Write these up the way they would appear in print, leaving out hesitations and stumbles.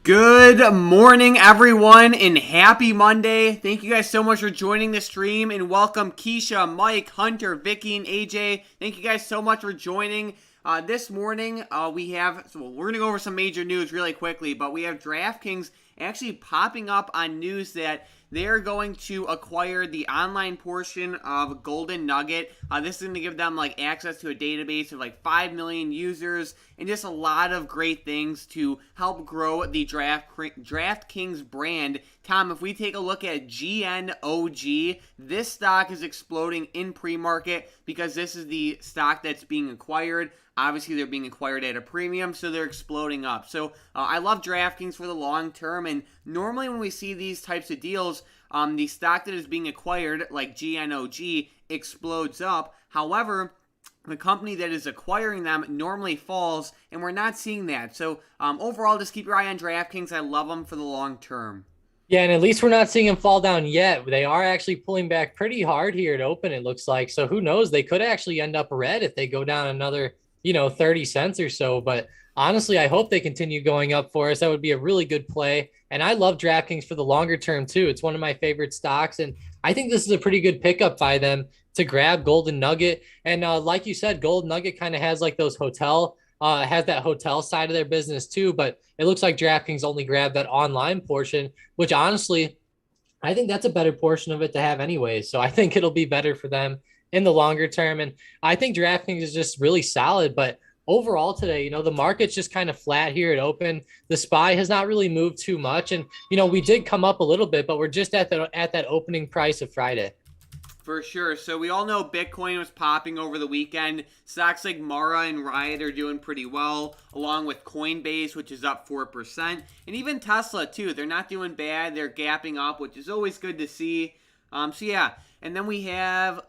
Good morning, everyone, and happy Monday. Thank you guys so much for joining the stream, and welcome Keisha, Mike, Hunter, Vicky, and AJ. Thank you guys so much for joining. This morning, we're going to go over some major news really quickly, but we have DraftKings actually popping up on news that they're going to acquire the online portion of Golden Nugget. This is going to give them access to a database of 5 million users and just a lot of great things to help grow the DraftKings brand. Tom, if we take a look at GNOG, this stock is exploding in pre-market because this is the stock that's being acquired. Obviously, they're being acquired at a premium, so they're exploding up. So I love DraftKings for the long term, and normally when we see these types of deals, the stock that is being acquired, like GNOG, explodes up. However, the company that is acquiring them normally falls, and we're not seeing that. So overall, just keep your eye on DraftKings. I love them for the long term. Yeah, and at least we're not seeing them fall down yet. They are actually pulling back pretty hard here at open, it looks like. So who knows? They could actually end up red if they go down another, 30 cents or so. But honestly, I hope they continue going up for us. That would be a really good play. And I love DraftKings for the longer term, too. It's one of my favorite stocks. And I think this is a pretty good pickup by them to grab Golden Nugget. And like you said, Golden Nugget kind of has has that hotel side of their business too, but it looks like DraftKings only grabbed that online portion, which honestly, I think that's a better portion of it to have anyway. So I think it'll be better for them in the longer term. And I think DraftKings is just really solid, but overall today, the market's just kind of flat here at open. The SPY has not really moved too much. And, we did come up a little bit, but we're just at that opening price of Friday. For sure. So we all know Bitcoin was popping over the weekend. Stocks like Mara and Riot are doing pretty well, along with Coinbase, which is up 4%. And even Tesla, too. They're not doing bad. They're gapping up, which is always good to see. Yeah. And then we have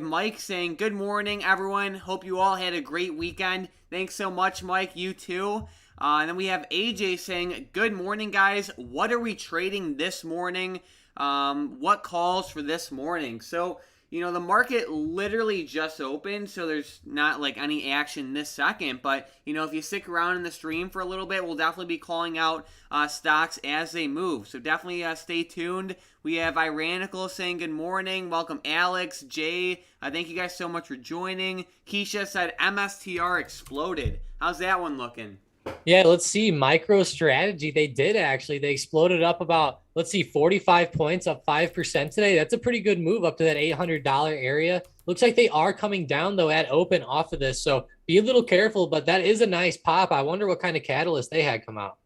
Mike saying, good morning, everyone. Hope you all had a great weekend. Thanks so much, Mike. You too. And then we have AJ saying, good morning, guys. What are we trading this morning? What calls for this morning? So, the market literally just opened, so there's not any action this second. But, if you stick around in the stream for a little bit, we'll definitely be calling out stocks as they move. So definitely stay tuned. We have Iranical saying good morning. Welcome, Alex, Jay. Thank you guys so much for joining. Keisha said MSTR exploded. How's that one looking? Yeah, let's see. MicroStrategy, they did actually. They exploded up about, 45 points, up 5% today. That's a pretty good move up to that $800 area. Looks like they are coming down, though, at open off of this. So be a little careful, but that is a nice pop. I wonder what kind of catalyst they had come out.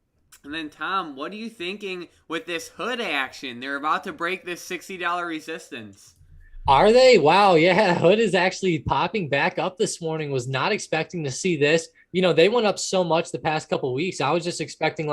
And then, Tom, what are you thinking with this hood action? They're about to break this $60 resistance. Are they? Wow. Yeah. Hood is actually popping back up this morning. Was not expecting to see this. They went up so much the past couple of weeks. I was just expecting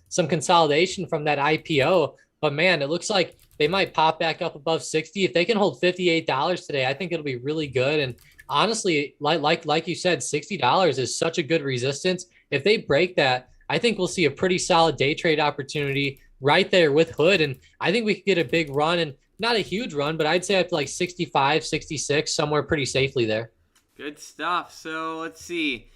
some consolidation from that IPO. But man, it looks like they might pop back up above 60. If they can hold $58 today, I think it'll be really good. And honestly, like you said, $60 is such a good resistance. If they break that, I think we'll see a pretty solid day trade opportunity right there with Hood. And I think we could get a big run, and not a huge run, but I'd say up to 65, 66, somewhere pretty safely there. Good stuff. So let's see.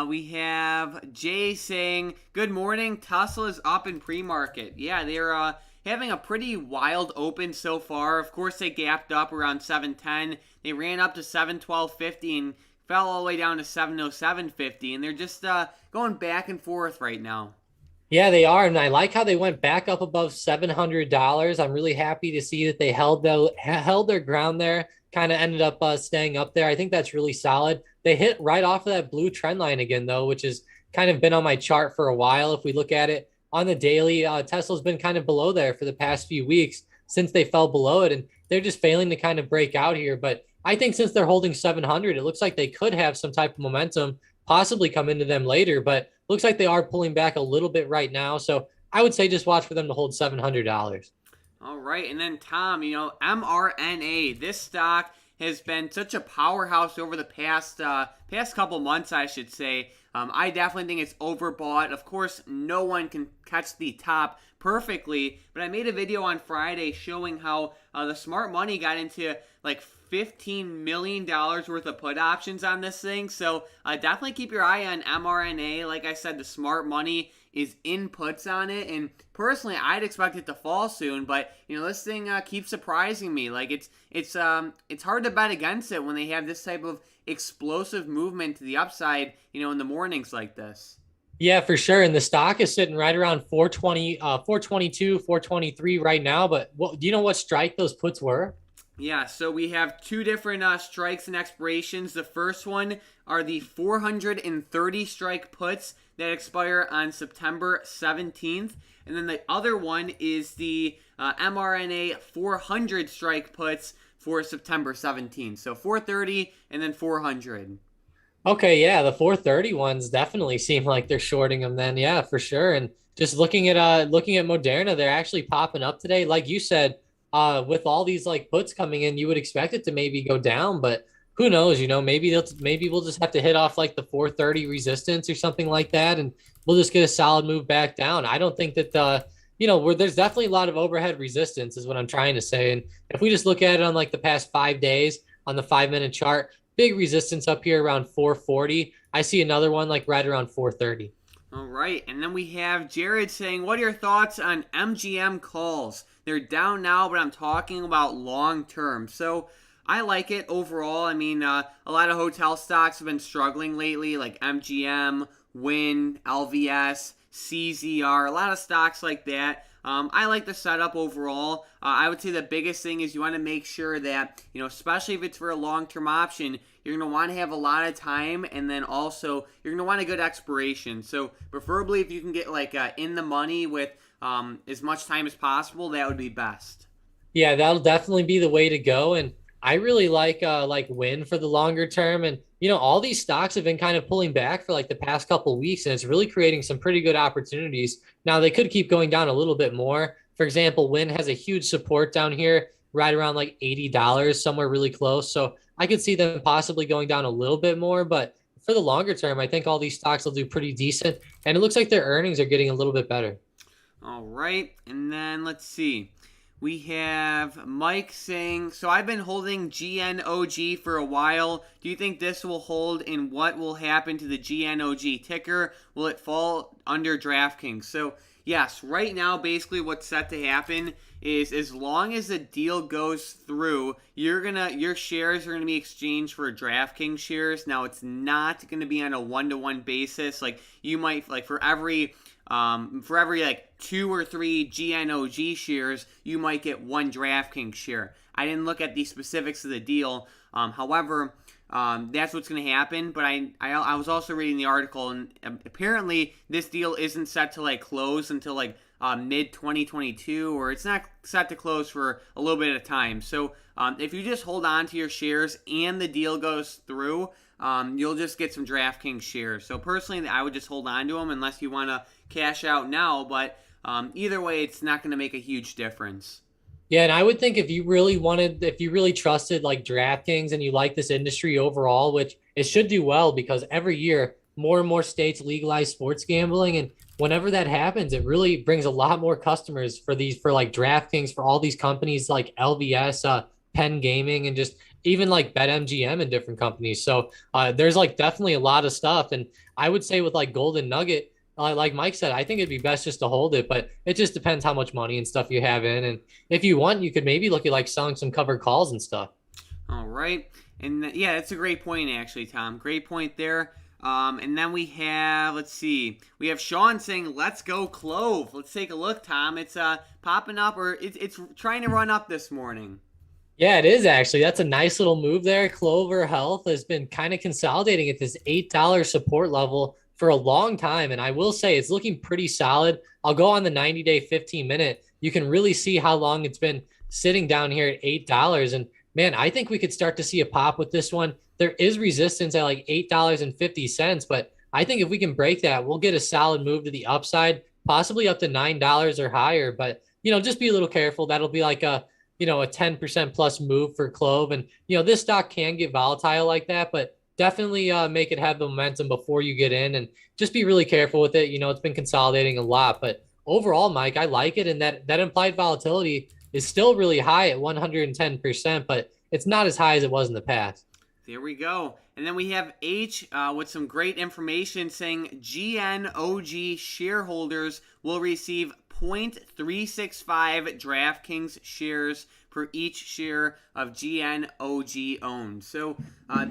We have Jay saying, good morning. Tesla's up in pre-market. Yeah, they're having a pretty wild open so far. Of course, they gapped up around 710. They ran up to 712.50 and fell all the way down to 707.50. And they're just going back and forth right now. Yeah, they are. And I like how they went back up above $700. I'm really happy to see that they held their ground there, kind of ended up staying up there. I think that's really solid. They hit right off of that blue trend line again, though, which has kind of been on my chart for a while. If we look at it on the daily, Tesla's been kind of below there for the past few weeks since they fell below it, and they're just failing to kind of break out here. But I think since they're holding 700, it looks like they could have some type of momentum possibly come into them later, but looks like they are pulling back a little bit right now. So I would say just watch for them to hold $700. All right. And then, Tom, mRNA, this stock has been such a powerhouse over the past couple months, I should say. I definitely think it's overbought. Of course, no one can catch the top perfectly, but I made a video on Friday showing how the smart money got into $15 million worth of put options on this thing. So definitely keep your eye on mRNA. Like I said, the smart money is in puts on it. And personally, I'd expect it to fall soon. But, this thing keeps surprising me. Like, it's hard to bet against it when they have this type of explosive movement to the upside, in the mornings like this. Yeah, for sure. And the stock is sitting right around 420, 422, 423 right now. But do you know what strike those puts were? Yeah, so we have two different strikes and expirations. The first one are the 430 strike puts that expire on September 17th. And then the other one is the mRNA 400 strike puts for September 17th. So 430 and then 400. Okay, yeah, the 430 ones definitely seem like they're shorting them then. Yeah, for sure. And just looking at Moderna, they're actually popping up today. Like you said, with all these like puts coming in, you would expect it to maybe go down, but who knows, maybe we'll just have to hit off like the 430 resistance or something like that, and we'll just get a solid move back down. I don't think that there's definitely a lot of overhead resistance is what I'm trying to say. And if we just look at it on like the past 5 days on the 5-minute chart, big resistance up here around 440. I see another one like right around 430. All right, and then we have Jared saying, what are your thoughts on Mgm Calls? They're down now, but I'm talking about long term. So I like it overall. I mean, a lot of hotel stocks have been struggling lately, like MGM, Wynn, LVS, CZR, a lot of stocks like that. I like the setup overall. I would say the biggest thing is you want to make sure that, especially if it's for a long-term option, you're going to want to have a lot of time, and then also you're going to want a good expiration. So preferably if you can get like in the money with as much time as possible, that would be best. Yeah, that'll definitely be the way to go. And I really like Win for the longer term. And all these stocks have been kind of pulling back for like the past couple of weeks, and it's really creating some pretty good opportunities. Now they could keep going down a little bit more. For example, Win has a huge support down here, right around like $80, somewhere really close. So I could see them possibly going down a little bit more, but for the longer term, I think all these stocks will do pretty decent. And it looks like their earnings are getting a little bit better. All right, and then let's see. We have Mike saying, so I've been holding GNOG for a while. Do you think this will hold, and what will happen to the GNOG ticker? Will it fall under DraftKings? So yes, right now basically what's set to happen is as long as the deal goes through, your shares are gonna be exchanged for DraftKings shares. Now it's not gonna be on a 1-to-1 basis. Like you might for every like 2 or 3 GNOG shares, you might get 1 DraftKings share. I didn't look at the specifics of the deal. However, that's what's going to happen. But I was also reading the article, and apparently this deal isn't set to like close until like mid 2022, or it's not set to close for a little bit of time. So if you just hold on to your shares and the deal goes through, you'll just get some DraftKings shares. So personally, I would just hold on to them unless you want to cash out now. But either way, it's not going to make a huge difference. Yeah, and I would think if you really trusted like DraftKings and you like this industry overall, which it should do well because every year more and more states legalize sports gambling, and whenever that happens, it really brings a lot more customers for like DraftKings, for all these companies like LVS, Penn Gaming, and just even like BetMGM and different companies. So there's like definitely a lot of stuff, and I would say with like Golden Nugget, like Mike said, I think it'd be best just to hold it, but it just depends how much money and stuff you have in. And if you want, you could maybe look at like selling some covered calls and stuff. All right. And yeah, that's a great point, actually, Tom. Great point there. And then we have, let's see, we have Sean saying, let's go Clove. Let's take a look, Tom. It's popping up, or it's trying to run up this morning. Yeah, it is actually. That's a nice little move there. Clover Health has been kind of consolidating at this $8 support level for a long time. And I will say it's looking pretty solid. I'll go on the 90-day, 15-minute. You can really see how long it's been sitting down here at $8. And man, I think we could start to see a pop with this one. There is resistance at like $8.50, but I think if we can break that, we'll get a solid move to the upside, possibly up to $9 or higher. But, just be a little careful. That'll be like a 10% plus move for Clove. And, this stock can get volatile like that, but definitely make it have the momentum before you get in, and just be really careful with it. It's been consolidating a lot, but overall, Mike, I like it. And that implied volatility is still really high at 110%, but it's not as high as it was in the past. There we go. And then we have H with some great information saying GNOG shareholders will receive 0.365 DraftKings shares per each share of GNOG owned. So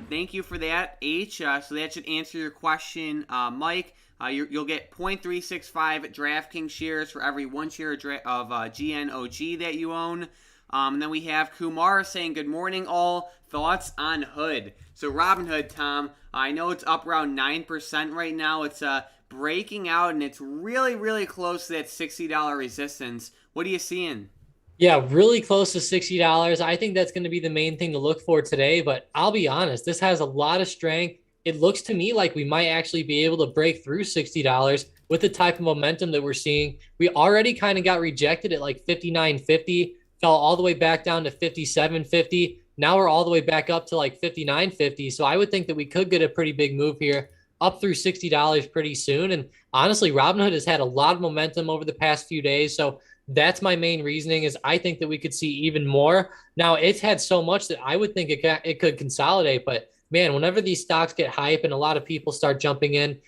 thank you for that, H. So that should answer your question, Mike. You'll get 0.365 DraftKings shares for every 1 share of GNOG that you own. And then we have Kumar saying, good morning, all. Thoughts on Hood? So Robinhood, Tom, I know it's up around 9% right now. It's breaking out, and it's really, really close to that $60 resistance. What are you seeing? Yeah, really close to $60. I think that's going to be the main thing to look for today. But I'll be honest, this has a lot of strength. It looks to me like we might actually be able to break through $60 with the type of momentum that we're seeing. We already kind of got rejected at like 59.50, fell all the way back down to 57.50. Now we're all the way back up to like 59.50. So I would think that we could get a pretty big move here up through $60 pretty soon. And honestly, Robinhood has had a lot of momentum over the past few days. So that's my main reasoning, is I think that we could see even more. Now, it's had so much that I would think it could consolidate. But man, whenever these stocks get hype and a lot of people start jumping in,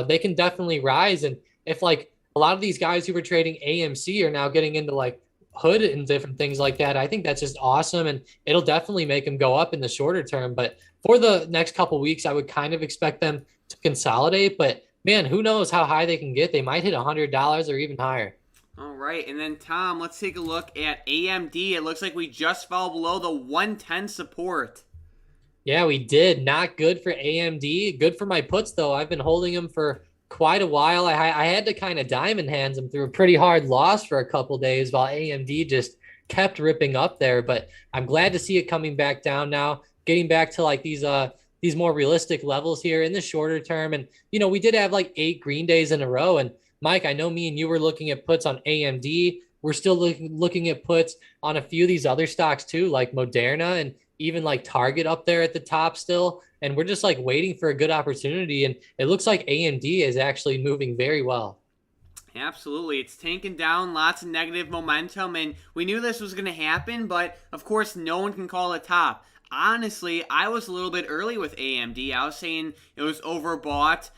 they can definitely rise. And if like a lot of these guys who were trading AMC are now getting into like Hood and different things like that, I think that's just awesome, and it'll definitely make them go up in the shorter term. But for the next couple weeks, I would kind of expect them to consolidate. But man, who knows how high they can get? They might hit $100 or even higher. All right, and then Tom, let's take a look at AMD. It looks like we just fell below the 110 support. Yeah, we did. Not good for AMD. Good for my puts, though. I've been holding them for quite a while. I had to kind of diamond hands them through a pretty hard loss for a couple days while AMD just kept ripping up there. But I'm glad to see it coming back down now, getting back to like these more realistic levels here in the shorter term. And, you know, we did have like 8 green days in a row. And Mike, I know me and you were looking at puts on AMD. We're still looking at puts on a few of these other stocks too, like Moderna and even like Target up there at the top still. And we're just like waiting for a good opportunity. And it looks like AMD is actually moving very well. Absolutely. It's tanking down, lots of negative momentum, and we knew this was going to happen, but of course, no one can call it top. Honestly, I was a little bit early with AMD. I was saying it was overbought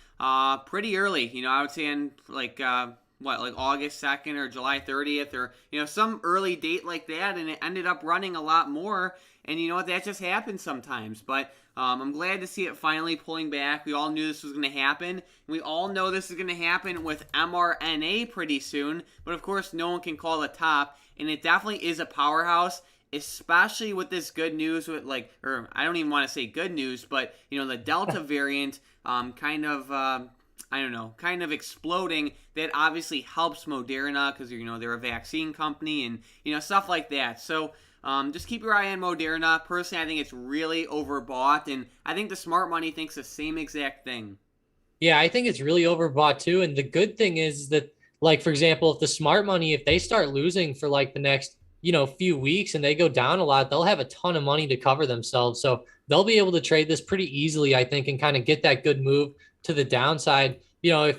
pretty early. You know, I would say in like August 2nd or July 30th or, you know, some early date like that, and it ended up running a lot more. And you know what? That just happens sometimes. But I'm glad to see it finally pulling back. We all knew this was going to happen. We all know this is going to happen with mRNA pretty soon. But of course, no one can call it top. And it definitely is a powerhouse, especially with this good news with or I don't even want to say good news, but you know, the Delta variant kind of exploding. That obviously helps Moderna because, you know, they're a vaccine company and, you know, stuff like that. So just keep your eye on Moderna. Personally, I think it's really overbought, and I think the smart money thinks the same exact thing. Yeah, I think it's really overbought too. And the good thing is that, like, for example, if the smart money, if they start losing for like the next, you know, few weeks and they go down a lot, they'll have a ton of money to cover themselves. So they'll be able to trade this pretty easily, I think, and kind of get that good move to the downside. You know,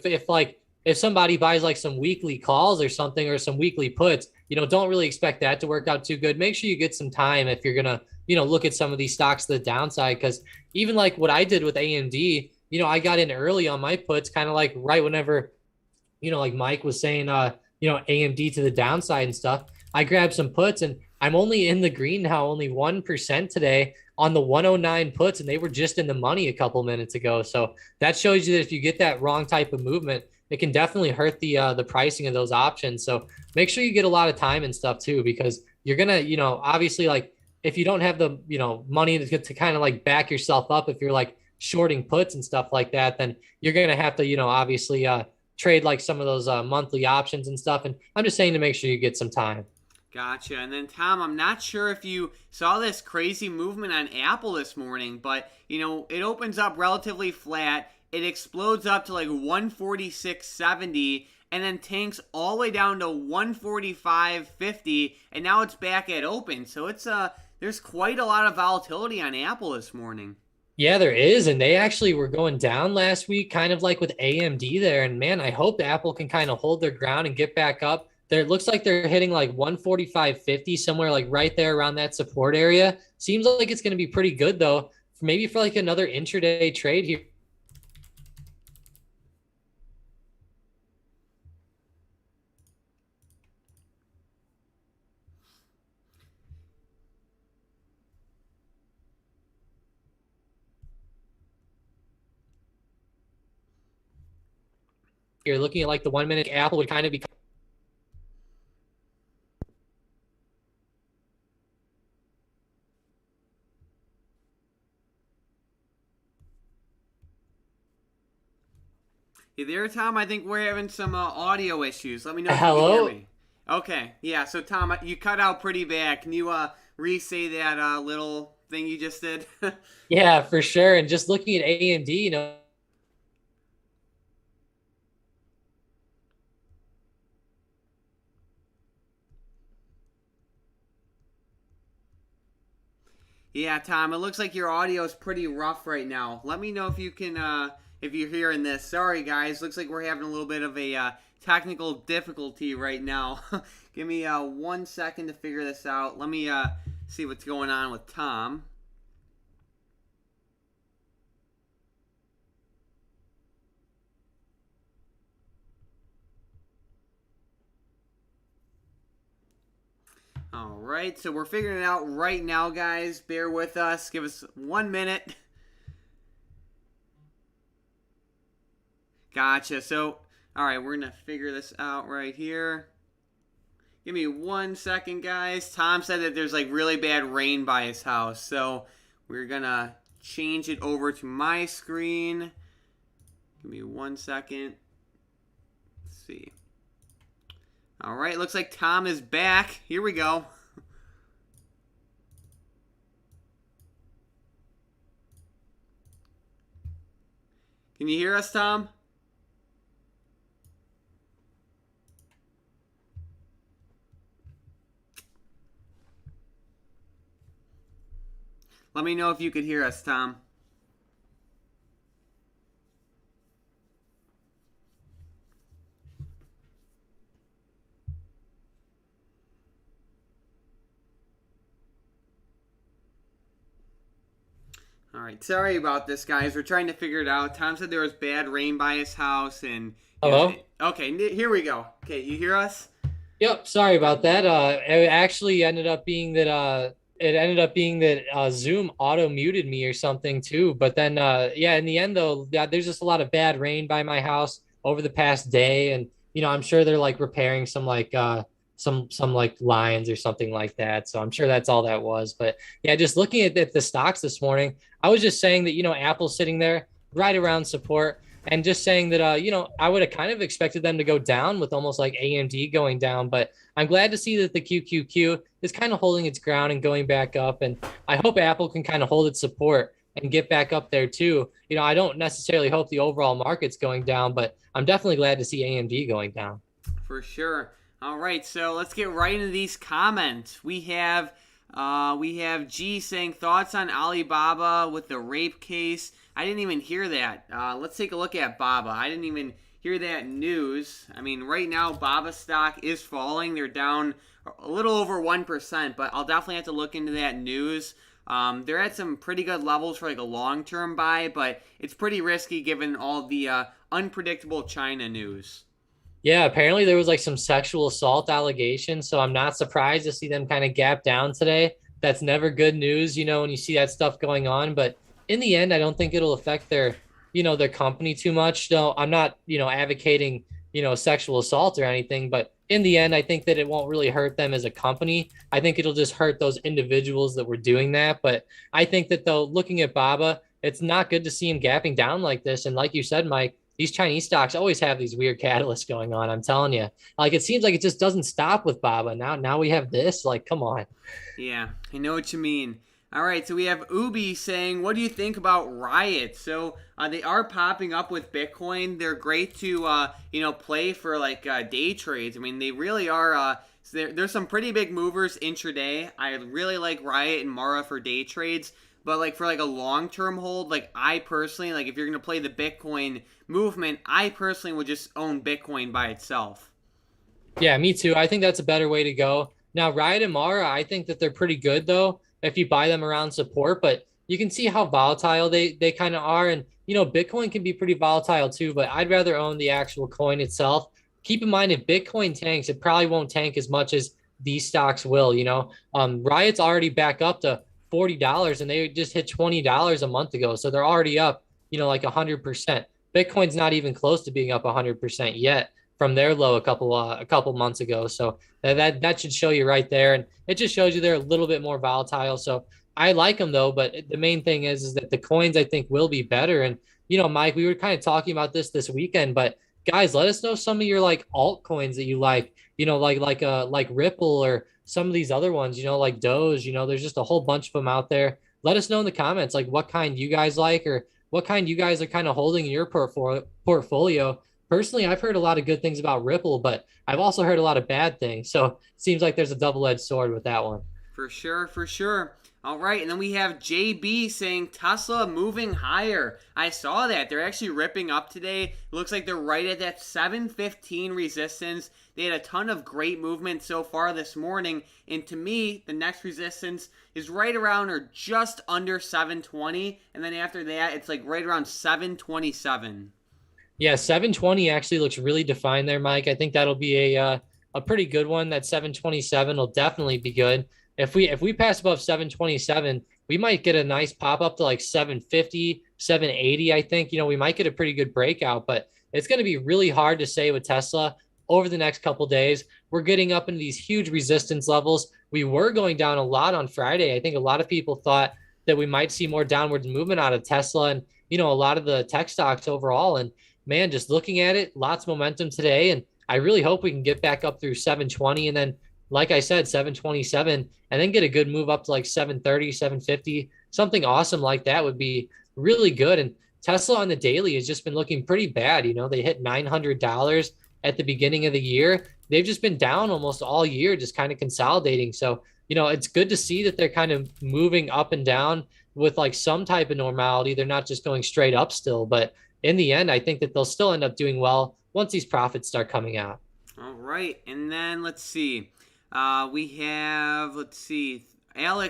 if somebody buys like some weekly calls or something or some weekly puts, you know, don't really expect that to work out too good. Make sure you get some time if you're going to, you know, look at some of these stocks to the downside. Because even like what I did with AMD, you know, I got in early on my puts, kind of like right whenever, you know, like Mike was saying, you know, AMD to the downside and stuff. I grabbed some puts and I'm only in the green now, only 1% today on the 109 puts, and they were just in the money a couple minutes ago. So that shows you that if you get that wrong type of movement, it can definitely hurt the pricing of those options. So make sure you get a lot of time and stuff too, because you're gonna, you know, obviously like if you don't have the, you know, money to kind of like back yourself up, if you're like shorting puts and stuff like that, then you're gonna have to, you know, obviously trade like some of those monthly options and stuff. And I'm just saying to make sure you get some time. Gotcha. And then, Tom, I'm not sure if you saw this crazy movement on Apple this morning, but, you know, it opens up relatively flat. It explodes up to like 146.70 and then tanks all the way down to 145.50, and now it's back at open. So it's there's quite a lot of volatility on Apple this morning. Yeah, there is. And they actually were going down last week, kind of like with AMD there. And man, I hope Apple can kind of hold their ground and get back up There, it looks like they're hitting like 145.50, somewhere like right there around that support area. Seems like it's going to be pretty good though, maybe for like another intraday trade here. You're looking at like the 1 minute Apple would kind of be. You there, Tom? I think we're having some audio issues. Let me know if you can hear Hello. me. Okay, yeah. So Tom, you cut out pretty bad. Can you re-say that little thing you just did? Yeah, for sure. And just looking at AMD, you know, Yeah, Tom, it looks like your audio is pretty rough right now. Let me know if you can, if you're hearing this. Sorry, guys. Looks like we're having a little bit of a technical difficulty right now. Give me 1 second to figure this out. Let me see what's going on with Tom. All right, so we're figuring it out right now, guys. Bear with us. Give us 1 minute. Gotcha. So, all right, we're going to figure this out right here. Give me 1 second, guys. Tom said that there's like really bad rain by his house. So, we're going to change it over to my screen. Give me 1 second. Let's see. All right, looks like Tom is back. Here we go. Can you hear us, Tom? Let me know if you could hear us, Tom. All right, sorry about this, guys. We're trying to figure it out. Tom said there was bad rain by his house, and he was, hello. okay. Here we go. Okay, you hear us? Yep, sorry about that. It actually ended up being that Zoom auto muted me or something too. But then yeah, in the end though, yeah, there's just a lot of bad rain by my house over the past day, and you know, I'm sure they're like repairing some like some like lines or something like that. So I'm sure that's all that was. But yeah, just looking at the stocks this morning, I was just saying that, you know, Apple's sitting there right around support, and just saying that you know, I would have kind of expected them to go down with almost like AMD going down, but I'm glad to see that the QQQ is kind of holding its ground and going back up, and I hope Apple can kind of hold its support and get back up there too. You know, I don't necessarily hope the overall market's going down, but I'm definitely glad to see AMD going down. For sure. All right, so let's get right into these comments. We have G saying thoughts on Alibaba with the rape case. I didn't even hear that. Let's take a look at Baba. I didn't even hear that news. I mean, right now Baba stock is falling. They're down a little over 1%, but I'll definitely have to look into that news. They're at some pretty good levels for like a long-term buy, but it's pretty risky given all the unpredictable China news. Yeah, apparently there was like some sexual assault allegations, so I'm not surprised to see them kind of gap down today. That's never good news, you know, when you see that stuff going on. But in the end, I don't think it'll affect their, you know, their company too much. No, I'm not, you know, advocating, you know, sexual assault or anything, but in the end, I think that it won't really hurt them as a company. I think it'll just hurt those individuals that were doing that. But I think that though, looking at Baba, it's not good to see him gapping down like this. And like you said, Mike, these Chinese stocks always have these weird catalysts going on. I'm telling you, like it seems like it just doesn't stop with Baba. Now we have this. Like, come on. Yeah, I know what you mean. All right, so we have Ubi saying, "What do you think about Riot?" So they are popping up with Bitcoin. They're great to play for like day trades. I mean, they really are. There's some pretty big movers intraday. I really like Riot and Mara for day trades. But like for like a long-term hold, like I personally, like if you're gonna play the Bitcoin movement, I personally would just own Bitcoin by itself. Yeah, me too. I think that's a better way to go. Now, Riot and Mara, I think that they're pretty good though if you buy them around support, but you can see how volatile they kind of are. And Bitcoin can be pretty volatile too, but I'd rather own the actual coin itself. Keep in mind if Bitcoin tanks, it probably won't tank as much as these stocks will, Riot's already back up to $40 and they just hit $20 a month ago. So they're already up, like 100%. Bitcoin's not even close to being up 100% yet from their low a couple months ago. So that should show you right there, and it just shows you they're a little bit more volatile. So I like them though, but the main thing is that the coins I think will be better. And Mike, we were kind of talking about this weekend, but guys, let us know some of your like altcoins that you like. Like Ripple or some of these other ones. Like Doge. There's just a whole bunch of them out there. Let us know in the comments like what kind you guys like or what kind you guys are kind of holding in your portfolio. Personally, I've heard a lot of good things about Ripple, but I've also heard a lot of bad things. So it seems like there's a double-edged sword with that one. For sure, for sure. All right, and then we have JB saying Tesla moving higher. I saw that. They're actually ripping up today. It looks like they're right at that 715 resistance. They had a ton of great movement so far this morning. And to me, the next resistance is right around or just under 720. And then after that, it's like right around 727. Yeah, 720 actually looks really defined there, Mike. I think that'll be a pretty good one. That 727 will definitely be good. If we pass above 727, we might get a nice pop up to like 750, 780. I think we might get a pretty good breakout, but it's going to be really hard to say with Tesla over the next couple days. We're getting up into these huge resistance levels. We were going down a lot on Friday. I think a lot of people thought that we might see more downward movement out of Tesla and a lot of the tech stocks overall. And man, just looking at it, lots of momentum today. And I really hope we can get back up through 720 and then, like I said, 727 and then get a good move up to like 730, 750. Something awesome like that would be really good. And Tesla on the daily has just been looking pretty bad. They hit $900 at the beginning of the year. They've just been down almost all year, just kind of consolidating. So, it's good to see that they're kind of moving up and down with like some type of normality. They're not just going straight up still, but in the end, I think that they'll still end up doing well once these profits start coming out. All right, and then let's see. Alex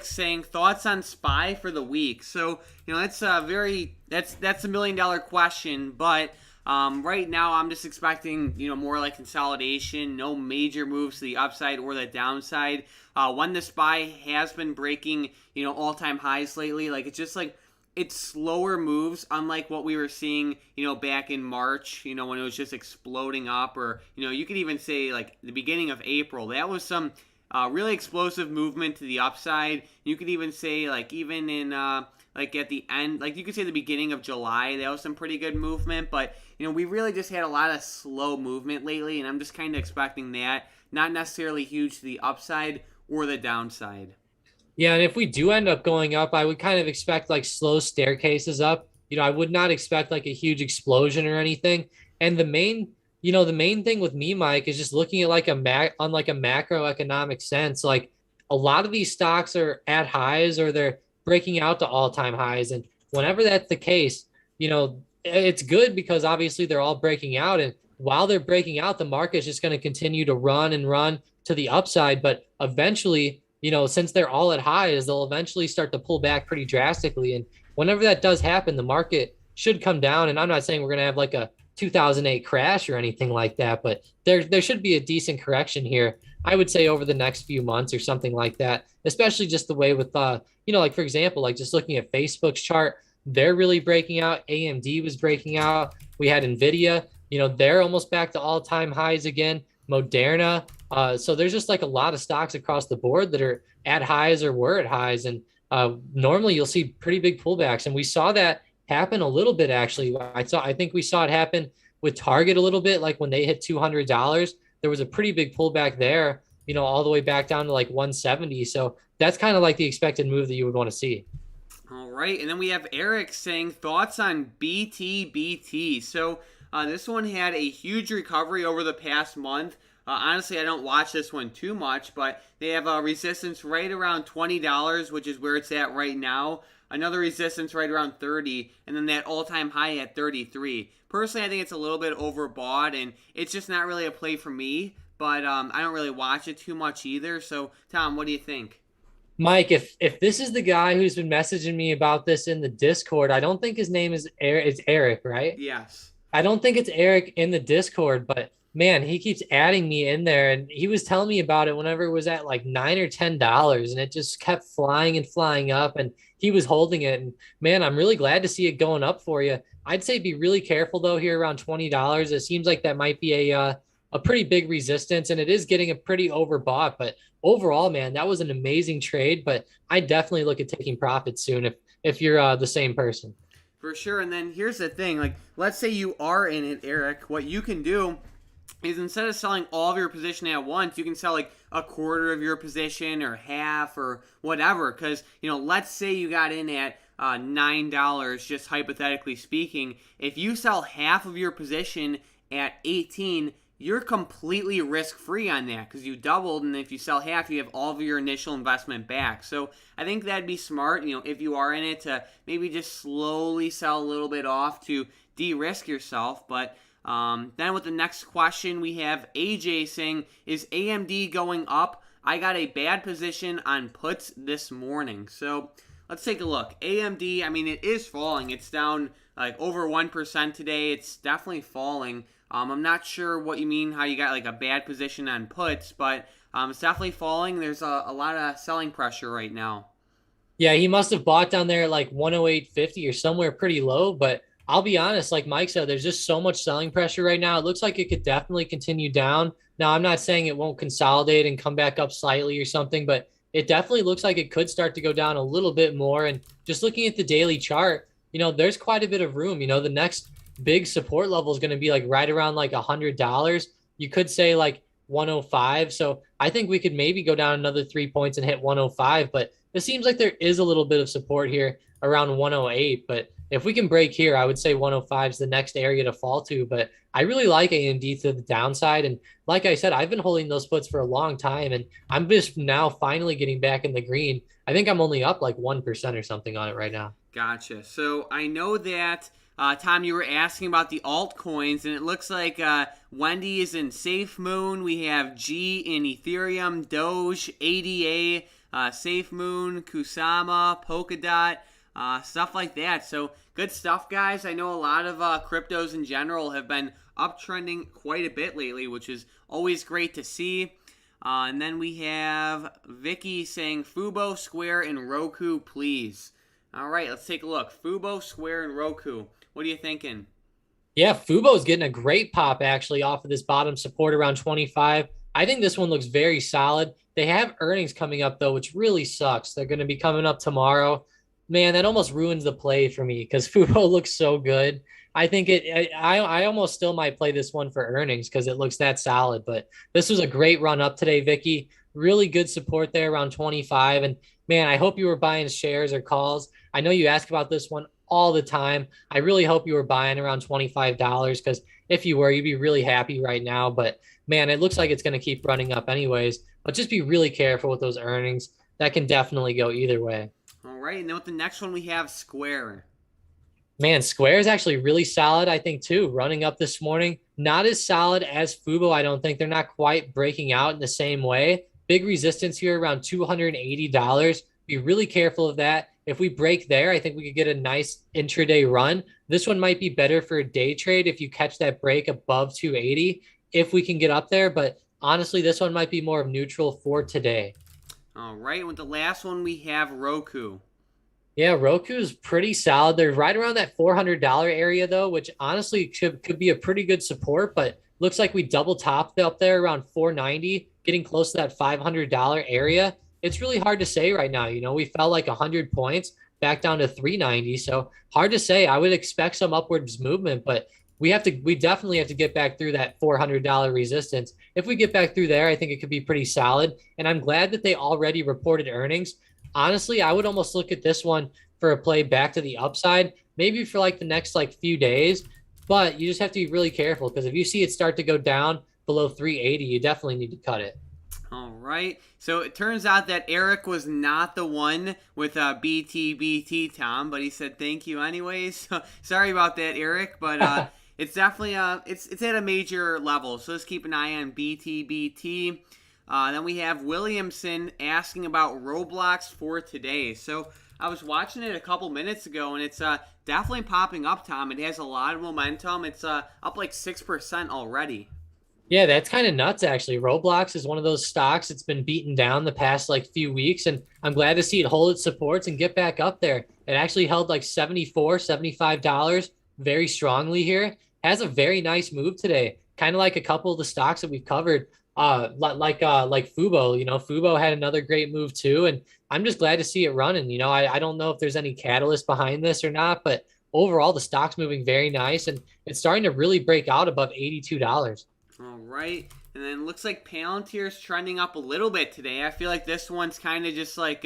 saying thoughts on SPY for the week. So that's a $1 million question, but right now I'm just expecting more like consolidation, no major moves to the upside or the downside. When the SPY has been breaking all-time highs lately, like it's just like it's slower moves, unlike what we were seeing, back in March, when it was just exploding up, or, you could even say, like, the beginning of April. That was some really explosive movement to the upside. You could even say, like, even in, like, at the end, like, you could say the beginning of July, that was some pretty good movement, but, we really just had a lot of slow movement lately, and I'm just kind of expecting that, not necessarily huge to the upside or the downside. Yeah, and if we do end up going up, I would kind of expect like slow staircases up. I would not expect like a huge explosion or anything. And the main thing with me, Mike, is just looking at like on like a macroeconomic sense. Like a lot of these stocks are at highs or they're breaking out to all-time highs. And whenever that's the case, it's good because obviously they're all breaking out. And while they're breaking out, the market is just going to continue to run and run to the upside. But eventually, since they're all at highs, they'll eventually start to pull back pretty drastically. And whenever that does happen, the market should come down. And I'm not saying we're going to have like a 2008 crash or anything like that, but there should be a decent correction here. I would say over the next few months or something like that, especially just the way with, like for example, like just looking at Facebook's chart, they're really breaking out. AMD was breaking out. We had NVIDIA, they're almost back to all-time highs again. Moderna. So there's just like a lot of stocks across the board that are at highs or were at highs. And normally you'll see pretty big pullbacks. And we saw that happen a little bit, actually. I think we saw it happen with Target a little bit. Like when they hit $200, there was a pretty big pullback there, all the way back down to like 170. So that's kind of like the expected move that you would want to see. All right. And then we have Eric saying thoughts on BTBT. So this one had a huge recovery over the past month. Honestly, I don't watch this one too much, but they have a resistance right around $20, which is where it's at right now. Another resistance right around 30, and then that all-time high at 33. Personally, I think it's a little bit overbought, and it's just not really a play for me. but I don't really watch it too much either. So, Tom, what do you think? Mike, if this is the guy who's been messaging me about this in the Discord, I don't think his name is Eric. It's Eric, right? Yes. I don't think it's Eric in the Discord, but man, he keeps adding me in there, and he was telling me about it whenever it was at like $9 or $10, and it just kept flying and flying up, and he was holding it. And man, I'm really glad to see it going up for you. I'd say be really careful though here around $20. It seems like that might be a pretty big resistance, and it is getting a pretty overbought. But overall, man, that was an amazing trade. But I definitely look at taking profits soon if you're the same person. For sure. And then here's the thing, like, let's say you are in it, Eric. What you can do is instead of selling all of your position at once, you can sell like a quarter of your position or half or whatever. Because, let's say you got in at $9, just hypothetically speaking. If you sell half of your position at 18, you're completely risk-free on that because you doubled, and if you sell half, you have all of your initial investment back. So I think that'd be smart, if you are in it, to maybe just slowly sell a little bit off to de-risk yourself. But then with the next question, we have AJ saying, is AMD going up? I got a bad position on puts this morning. So let's take a look. AMD, it is falling. It's down like over 1% today. It's definitely falling. I'm not sure what you mean, how you got like a bad position on puts, but it's definitely falling. There's a lot of selling pressure right now. Yeah, he must have bought down there at like 108.50 or somewhere pretty low. But I'll be honest, like Mike said, there's just so much selling pressure right now. It looks like it could definitely continue down. Now, I'm not saying it won't consolidate and come back up slightly or something, but it definitely looks like it could start to go down a little bit more. And just looking at the daily chart, there's quite a bit of room. The next big support level is going to be like right around like $100. You could say like 105. So I think we could maybe go down another 3 points and hit 105. But it seems like there is a little bit of support here around 108. But if we can break here, I would say 105 is the next area to fall to. But I really like AMD to the downside. And like I said, I've been holding those puts for a long time, and I'm just now finally getting back in the green. I think I'm only up like 1% or something on it right now. Gotcha. So I know that Tom, you were asking about the altcoins, and it looks like Wendy is in SafeMoon. We have G in Ethereum, Doge, ADA, SafeMoon, Kusama, Polkadot, stuff like that. So good stuff, guys. I know a lot of cryptos in general have been uptrending quite a bit lately, which is always great to see. And then we have Vicky saying, Fubo, Square, and Roku, please. All right, let's take a look. Fubo, Square, and Roku. What are you thinking? Yeah, Fubo's getting a great pop actually off of this bottom support around 25. I think this one looks very solid. They have earnings coming up though, which really sucks. They're going to be coming up tomorrow. Man, that almost ruins the play for me because Fubo looks so good. I think I almost still might play this one for earnings because it looks that solid. But this was a great run up today, Vicky. Really good support there around 25. And man, I hope you were buying shares or calls. I know you ask about this one all the time. I really hope you were buying around $25 because if you were, you'd be really happy right now. But man, it looks like it's going to keep running up anyways. But just be really careful with those earnings. That can definitely go either way. All right, and then with the next one, we have Square. Man, Square is actually really solid, I think, too. Running up this morning. Not as solid as Fubo, I don't think. They're not quite breaking out in the same way. Big resistance here around $280. Be really careful of that. If we break there, I think we could get a nice intraday run. This one might be better for a day trade if you catch that break above 280, if we can get up there. But honestly, this one might be more of neutral for today. All right, with the last one, we have Roku. Yeah, Roku is pretty solid. They're right around that $400 area, though, which honestly could be a pretty good support. But looks like we double topped up there around 490, getting close to that $500 area. It's really hard to say right now. We fell like 100 points back down to 390. So hard to say. I would expect some upwards movement, but we definitely have to get back through that $400 resistance. If we get back through there, I think it could be pretty solid. And I'm glad that they already reported earnings. Honestly, I would almost look at this one for a play back to the upside, maybe for like the next few days. But you just have to be really careful because if you see it start to go down below 380, you definitely need to cut it. All right. So it turns out that Eric was not the one with BTBT, Tom, but he said thank you anyways. So sorry about that, Eric. But It's definitely it's at a major level. So let's keep an eye on BTBT. Then we have Williamson asking about Roblox for today. So I was watching it a couple minutes ago, and it's definitely popping up, Tom. It has a lot of momentum. It's up like 6% already. Yeah, that's kind of nuts, actually. Roblox is one of those stocks that's been beaten down the past like few weeks, and I'm glad to see it hold its supports and get back up there. It actually held like $75 very strongly here. Has a very nice move today, kind of like a couple of the stocks that we've covered. Like Fubo, Fubo had another great move too, and I'm just glad to see it running. I don't know if there's any catalyst behind this or not, but overall the stock's moving very nice, and it's starting to really break out above $82. All right. And then looks like Palantir's trending up a little bit today. I feel like this one's kind of just like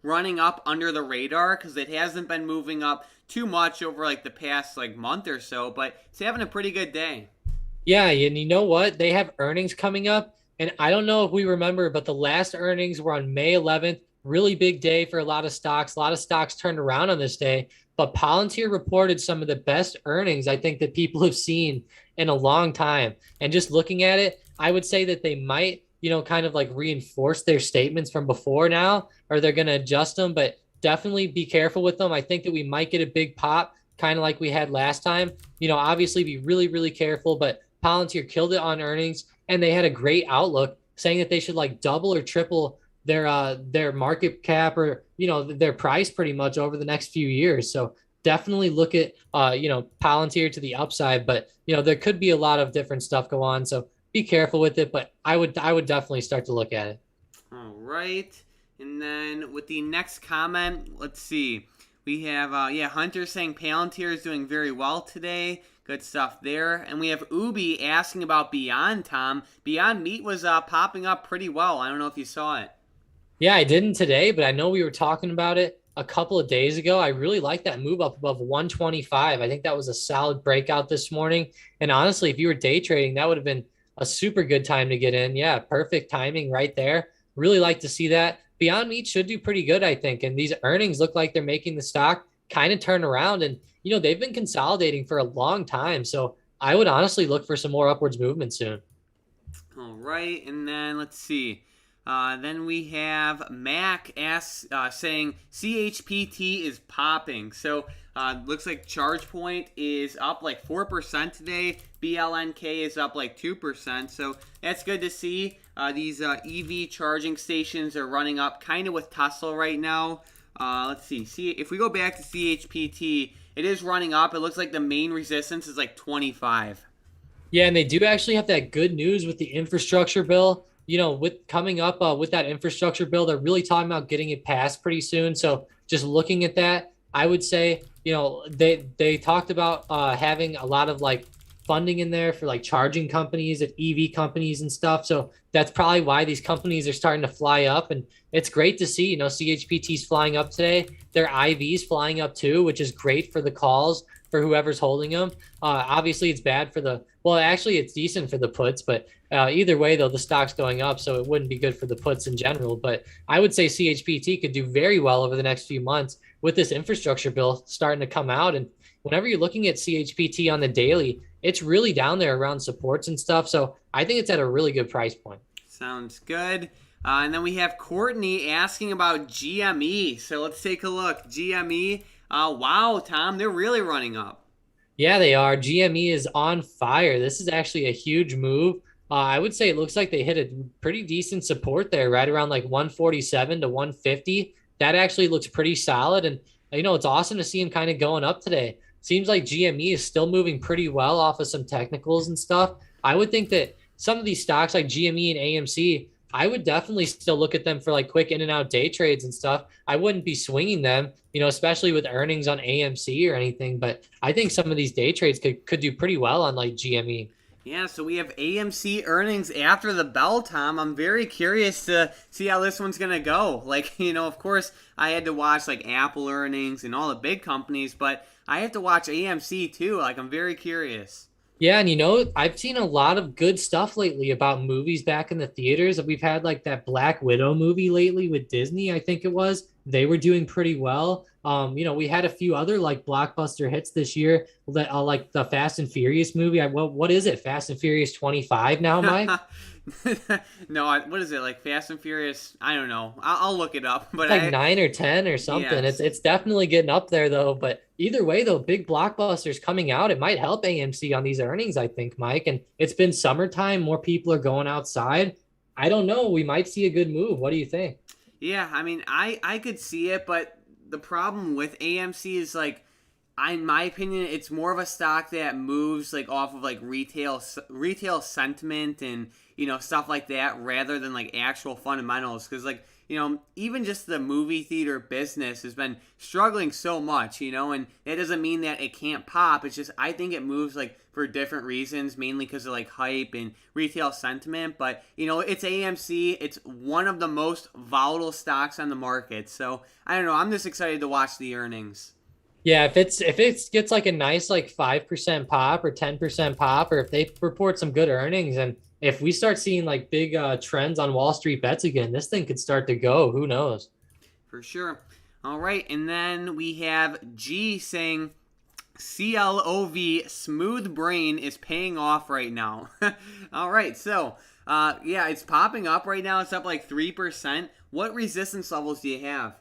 running up under the radar because it hasn't been moving up too much over like the past like month or so, but it's having a pretty good day. Yeah, and you know what? They have earnings coming up, and I don't know if we remember, but the last earnings were on May 11th. Really big day for a lot of stocks. A lot of stocks turned around on this day, but Palantir reported some of the best earnings I think that people have seen in a long time. And just looking at it, I would say that they might, kind of like reinforce their statements from before now, or they're going to adjust them, but definitely be careful with them. I think that we might get a big pop, kind of like we had last time. Obviously be really, really careful, but Palantir killed it on earnings, and they had a great outlook saying that they should like double or triple their market cap or their price pretty much over the next few years. So definitely look at Palantir to the upside, but there could be a lot of different stuff go on. So be careful with it, but I would definitely start to look at it. All right. And then with the next comment, let's see. We have Hunter saying Palantir is doing very well today. Good stuff there. And we have Ubi asking about Beyond, Tom. Beyond Meat was popping up pretty well. I don't know if you saw it. Yeah, I didn't today, but I know we were talking about it a couple of days ago. I really like that move up above 125. I think that was a solid breakout this morning. And honestly, if you were day trading, that would have been a super good time to get in. Yeah, perfect timing right there. Really like to see that. Beyond Meat should do pretty good, I think. And these earnings look like they're making the stock kind of turn around. And, they've been consolidating for a long time. So I would honestly look for some more upwards movement soon. All right. And then let's see. Then we have Mac saying CHPT is popping. So looks like ChargePoint is up like 4% today. BLNK is up like 2%. So that's good to see. These EV charging stations are running up kind of with Tesla right now. Let's see. If we go back to CHPT, it is running up. It looks like the main resistance is like 25. Yeah, and they do actually have that good news with the infrastructure bill. With coming up with that infrastructure bill, they're really talking about getting it passed pretty soon. So just looking at that, I would say, they talked about having a lot of like funding in there for like charging companies and EV companies and stuff. So that's probably why these companies are starting to fly up. And it's great to see, CHPT's flying up today. Their IV's flying up too, which is great for the calls for whoever's holding them. Obviously, it's bad for actually, it's decent for the puts, but either way, though, the stock's going up, so it wouldn't be good for the puts in general. But I would say CHPT could do very well over the next few months with this infrastructure bill starting to come out. And whenever you're looking at CHPT on the daily, it's really down there around supports and stuff. So I think it's at a really good price point. Sounds good. And then we have Courtney asking about GME. So let's take a look. GME. Wow, Tom, they're really running up. Yeah, they are. GME is on fire. This is actually a huge move. I would say it looks like they hit a pretty decent support there, right around like 147 to 150. That actually looks pretty solid. And, it's awesome to see him kind of going up today. Seems like GME is still moving pretty well off of some technicals and stuff. I would think that some of these stocks like GME and AMC, I would definitely still look at them for like quick in and out day trades and stuff. I wouldn't be swinging them, especially with earnings on AMC or anything. But I think some of these day trades could do pretty well on like GME. Yeah, so we have AMC earnings after the bell, Tom. I'm very curious to see how this one's going to go. Like, of course, I had to watch like Apple earnings and all the big companies, but I have to watch AMC too. Like, I'm very curious. Yeah, and I've seen a lot of good stuff lately about movies back in the theaters. We've had like that Black Widow movie lately with Disney, I think it was. they were doing pretty well. We had a few other like blockbuster hits this year, that like the Fast and Furious movie. What is it? Fast and Furious 25 now, Mike? No, what is it like? Fast and Furious? I don't know. I'll look it up. It's But like 9 or 10 or something. It's yes, it's definitely getting up there though. But either way, though, big blockbusters coming out, it might help AMC on these earnings, I think, Mike. And it's been summertime, more people are going outside. I don't know. We might see a good move. What do you think? yeah. I mean, I could see it, but the problem with AMC is like, in my opinion, it's more of a stock that moves like off of like retail sentiment and stuff like that, rather than like actual fundamentals. Because like even just the movie theater business has been struggling so much, and that doesn't mean that it can't pop. It's just I think it moves like for different reasons, mainly because of like hype and retail sentiment. But it's AMC. It's one of the most volatile stocks on the market. So I don't know. I'm just excited to watch the earnings. Yeah, if it gets like a nice like 5% pop or 10% pop, or if they report some good earnings, and if we start seeing like big trends on Wall Street bets again, this thing could start to go. Who knows? For sure. All right, and then we have G saying CLOV smooth brain is paying off right now. All right, so yeah, it's popping up right now. It's up like 3%. What resistance levels do you have?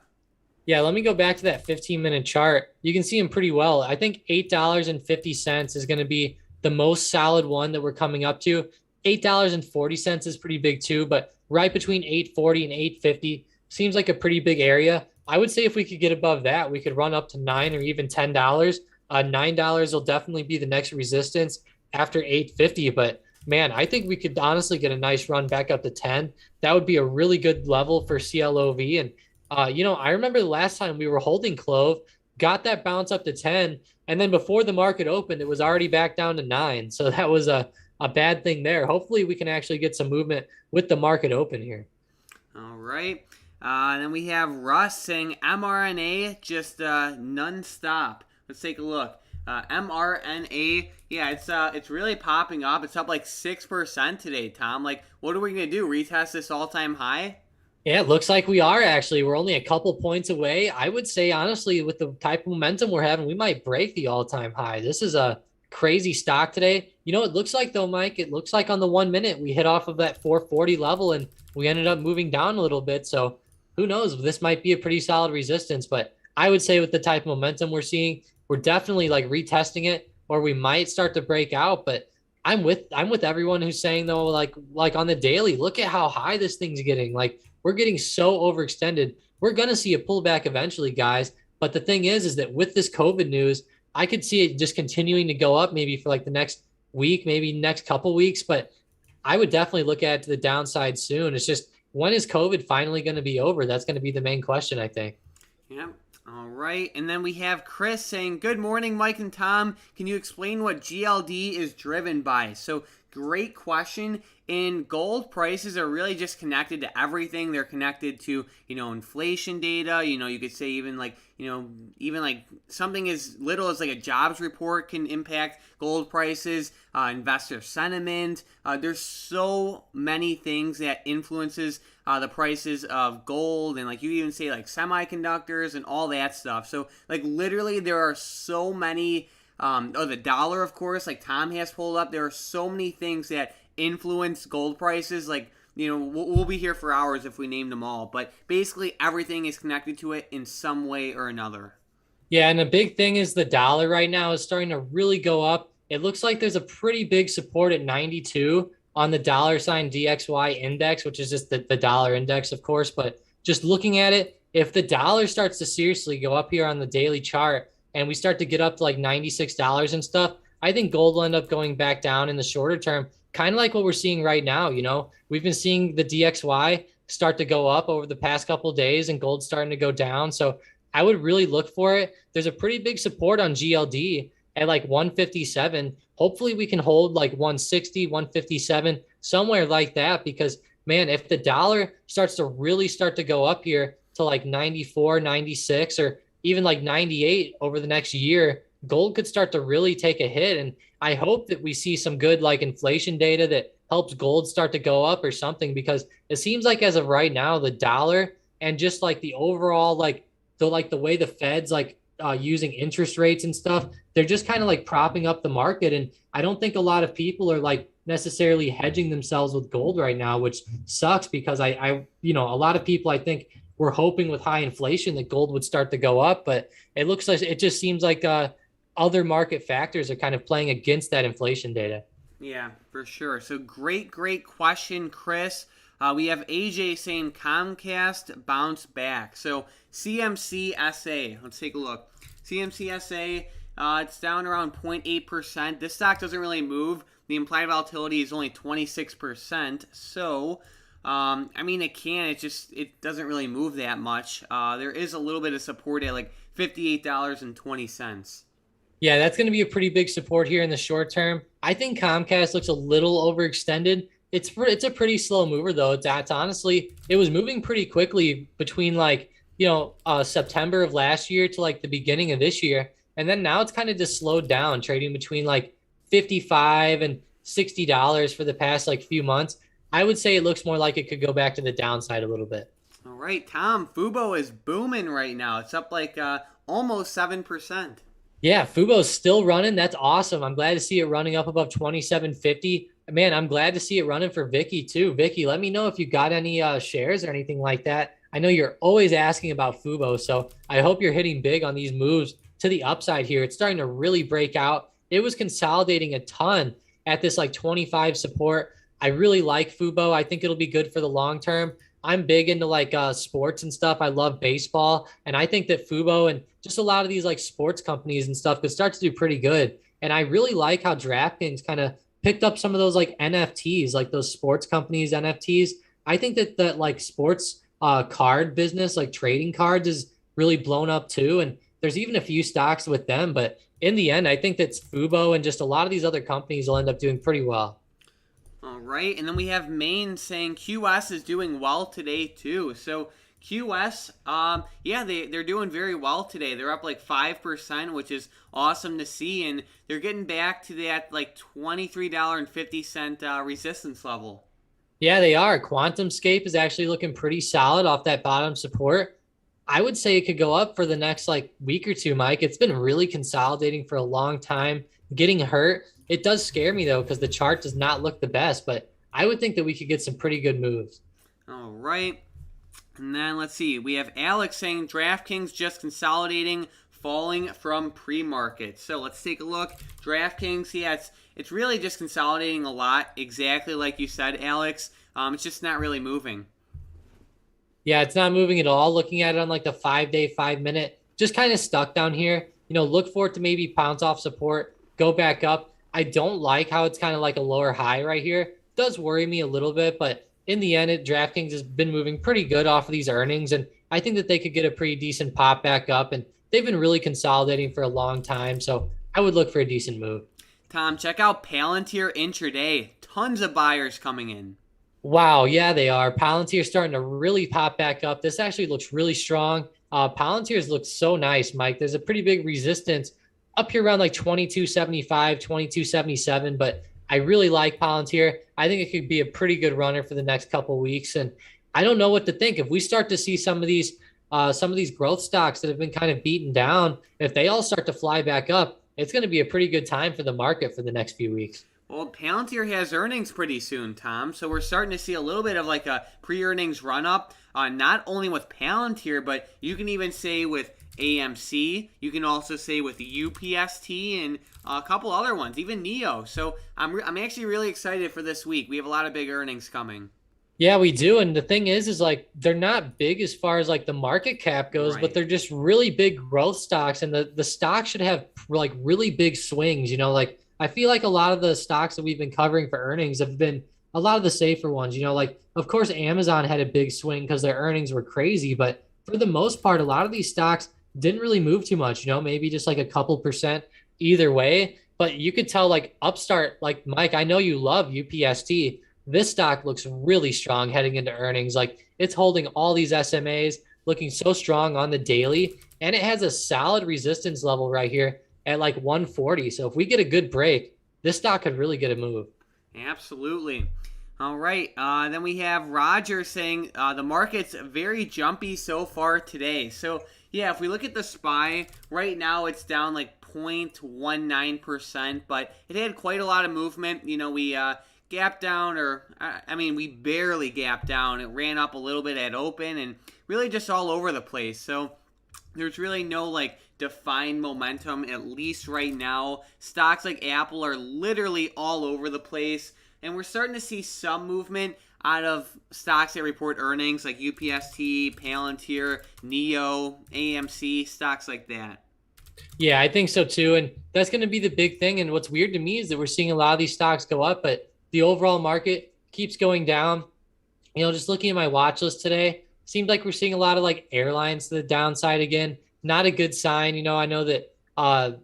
Yeah, let me go back to that 15-minute chart. You can see them pretty well. I think $8.50 is going to be the most solid one that we're coming up to. $8.40 is pretty big too, but right between 8.40 and 8.50 seems like a pretty big area. I would say if we could get above that, we could run up to $9 or even $10. $9 will definitely be the next resistance after 8.50, but man, I think we could honestly get a nice run back up to 10. That would be a really good level for CLOV. And I remember the last time we were holding Clove, got that bounce up to 10, and then before the market opened, it was already back down to 9. So that was a bad thing there. Hopefully we can actually get some movement with the market open here. All right. Then we have Russ saying mRNA just non-stop. Let's take a look. mRNA, yeah, it's really popping up. It's up like 6% today, Tom. Like, what are we gonna do? Retest this all-time high? Yeah, it looks like we are actually. We're only a couple points away. I would say, honestly, with the type of momentum we're having, we might break the all-time high. This is a crazy stock today. It looks like, though, Mike, it looks like on the 1 minute we hit off of that 440 level and we ended up moving down a little bit. So who knows? This might be a pretty solid resistance. But I would say with the type of momentum we're seeing, we're definitely like retesting it, or we might start to break out. But I'm with everyone who's saying, though, like on the daily, look at how high this thing's getting. Like, we're getting so overextended. We're going to see a pullback eventually, guys. But the thing is that with this COVID news, I could see it just continuing to go up maybe for like the next week, maybe next couple weeks. But I would definitely look at it to the downside soon. It's just, when is COVID finally going to be over? That's going to be the main question, I think. Yeah. All right. And then we have Chris saying, good morning, Mike and Tom. Can you explain what GLD is driven by? So great question. And gold prices are really just connected to everything. They're connected to, inflation data. You could say even like something as little as like a jobs report can impact gold prices, investor sentiment. There's so many things that influences the prices of gold, and like you even say like semiconductors and all that stuff. So like literally there are so many, the dollar, of course, like Tom has pulled up. There are so many things that influence gold prices. Like, we'll be here for hours if we named them all, but basically everything is connected to it in some way or another. Yeah, and the big thing is the dollar right now is starting to really go up. It looks like there's a pretty big support at 92 on the dollar sign DXY index, which is just the dollar index, of course. But just looking at it, if the dollar starts to seriously go up here on the daily chart and we start to get up to like $96 and stuff, I think gold will end up going back down in the shorter term, kind of like what we're seeing right now. We've been seeing the DXY start to go up over the past couple of days and gold starting to go down. So I would really look for it. There's a pretty big support on GLD at like 157. Hopefully we can hold like 160, 157, somewhere like that, because man, if the dollar starts to really start to go up here to like 94, 96, or even like 98 over the next year, gold could start to really take a hit. And I hope that we see some good like inflation data that helps gold start to go up or something, because it seems like as of right now, the dollar and just like the overall the way the Fed's using interest rates and stuff, they're just kind of like propping up the market. And I don't think a lot of people are like necessarily hedging themselves with gold right now, which sucks because a lot of people I think were hoping with high inflation that gold would start to go up, but it looks like it just seems like other market factors are kind of playing against that inflation data. Yeah, for sure. So great question, Chris. We have AJ saying Comcast bounce back. So CMCSA, let's take a look. CMCSA, it's down around 0.8%. This stock doesn't really move. The implied volatility is only 26%. So, it doesn't really move that much. There is a little bit of support at like $58.20. Yeah, that's going to be a pretty big support here in the short term. I think Comcast looks a little overextended. It's a pretty slow mover though. It's honestly, it was moving pretty quickly between September of last year to like the beginning of this year, and then now it's kind of just slowed down, trading between like $55 and $60 for the past like few months. I would say it looks more like it could go back to the downside a little bit. All right, Tom, Fubo is booming right now. It's up like almost 7%. Yeah, Fubo's still running. That's awesome. I'm glad to see it running up above 27.50. Man, I'm glad to see it running for Vicky too. Vicky, let me know if you got any shares or anything like that. I know you're always asking about Fubo, so I hope you're hitting big on these moves to the upside here. It's starting to really break out. It was consolidating a ton at this like 25 support. I really like Fubo. I think it'll be good for the long term. I'm big into sports and stuff. I love baseball. And I think that Fubo and just a lot of these like sports companies and stuff could start to do pretty good. And I really like how DraftKings kind of picked up some of those like NFTs, like those sports companies NFTs. I think that like sports card business, like trading cards, is really blown up too. And there's even a few stocks with them. But in the end, I think that Fubo and just a lot of these other companies will end up doing pretty well. All right, and then we have Maine saying QS is doing well today too. So QS, they're doing very well today. They're up like 5%, which is awesome to see, and they're getting back to that like $23.50 resistance level. Yeah, they are. QuantumScape is actually looking pretty solid off that bottom support. I would say it could go up for the next like week or two, Mike. It's been really consolidating for a long time, getting hurt. It does scare me though, because the chart does not look the best, but I would think that we could get some pretty good moves. All right. And then let's see. We have Alex saying DraftKings just consolidating, falling from pre-market. So let's take a look. DraftKings, yeah, it's really just consolidating a lot, exactly like you said, Alex. It's just not really moving. Yeah, it's not moving at all. Looking at it on like the 5-day, 5-minute, just kind of stuck down here. Look for it to maybe bounce off support, go back up. I don't like how it's kind of like a lower high right here. It does worry me a little bit, but in the end, DraftKings has been moving pretty good off of these earnings, and I think that they could get a pretty decent pop back up, and they've been really consolidating for a long time, so I would look for a decent move. Tom, check out Palantir intraday. Tons of buyers coming in. Wow, yeah, they are. Palantir starting to really pop back up. This actually looks really strong. Palantir's looks so nice, Mike. There's a pretty big resistance up here around like 22.75, 22.77, but I really like Palantir. I think it could be a pretty good runner for the next couple of weeks, and I don't know what to think. If we start to see some of these growth stocks that have been kind of beaten down, if they all start to fly back up, it's going to be a pretty good time for the market for the next few weeks. Well, Palantir has earnings pretty soon, Tom, so we're starting to see a little bit of like a pre-earnings run-up, not only with Palantir, but you can even say with AMC. You can also say with UPST and a couple other ones, even NEO. So I'm actually really excited for this week. We have a lot of big earnings coming. Yeah, we do. And the thing is like they're not big as far as like the market cap goes, right, but they're just really big growth stocks. And the stock should have like really big swings. Like I feel like a lot of the stocks that we've been covering for earnings have been a lot of the safer ones. Like of course Amazon had a big swing because their earnings were crazy, but for the most part, a lot of these stocks didn't really move too much, maybe just like a couple percent either way. But you could tell like Upstart, like Mike, I know you love UPST. This stock looks really strong heading into earnings. Like it's holding all these SMAs, looking so strong on the daily. And it has a solid resistance level right here at like 140. So if we get a good break, this stock could really get a move. Absolutely. All right. Then we have Roger saying the market's very jumpy so far today. So, yeah, if we look at the SPY, right now it's down like 0.19%, but it had quite a lot of movement. We gapped down, or I mean, we barely gapped down. It ran up a little bit at open and really just all over the place. So, there's really no like defined momentum, at least right now. Stocks like Apple are literally all over the place. And we're starting to see some movement out of stocks that report earnings like UPST, Palantir, NEO, AMC, stocks like that. Yeah, I think so too. And that's going to be the big thing. And what's weird to me is that we're seeing a lot of these stocks go up, but the overall market keeps going down. Just looking at my watch list today, seems like we're seeing a lot of like airlines to the downside again. Not a good sign. I know that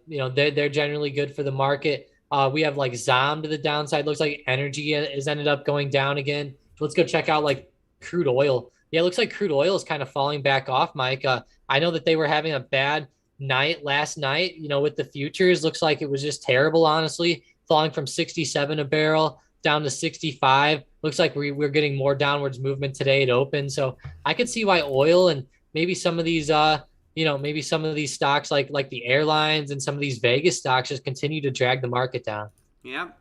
they're generally good for the market. We have like ZOM to the downside. Looks like energy has ended up going down again. Let's go check out like crude oil. Yeah, it looks like crude oil is kind of falling back off, Mike. I know that they were having a bad night last night, with the futures. Looks like it was just terrible, honestly, falling from 67 a barrel down to 65. Looks like we're getting more downwards movement today at open. So I could see why oil and maybe some of these maybe some of these stocks like the airlines and some of these Vegas stocks just continue to drag the market down. Yep.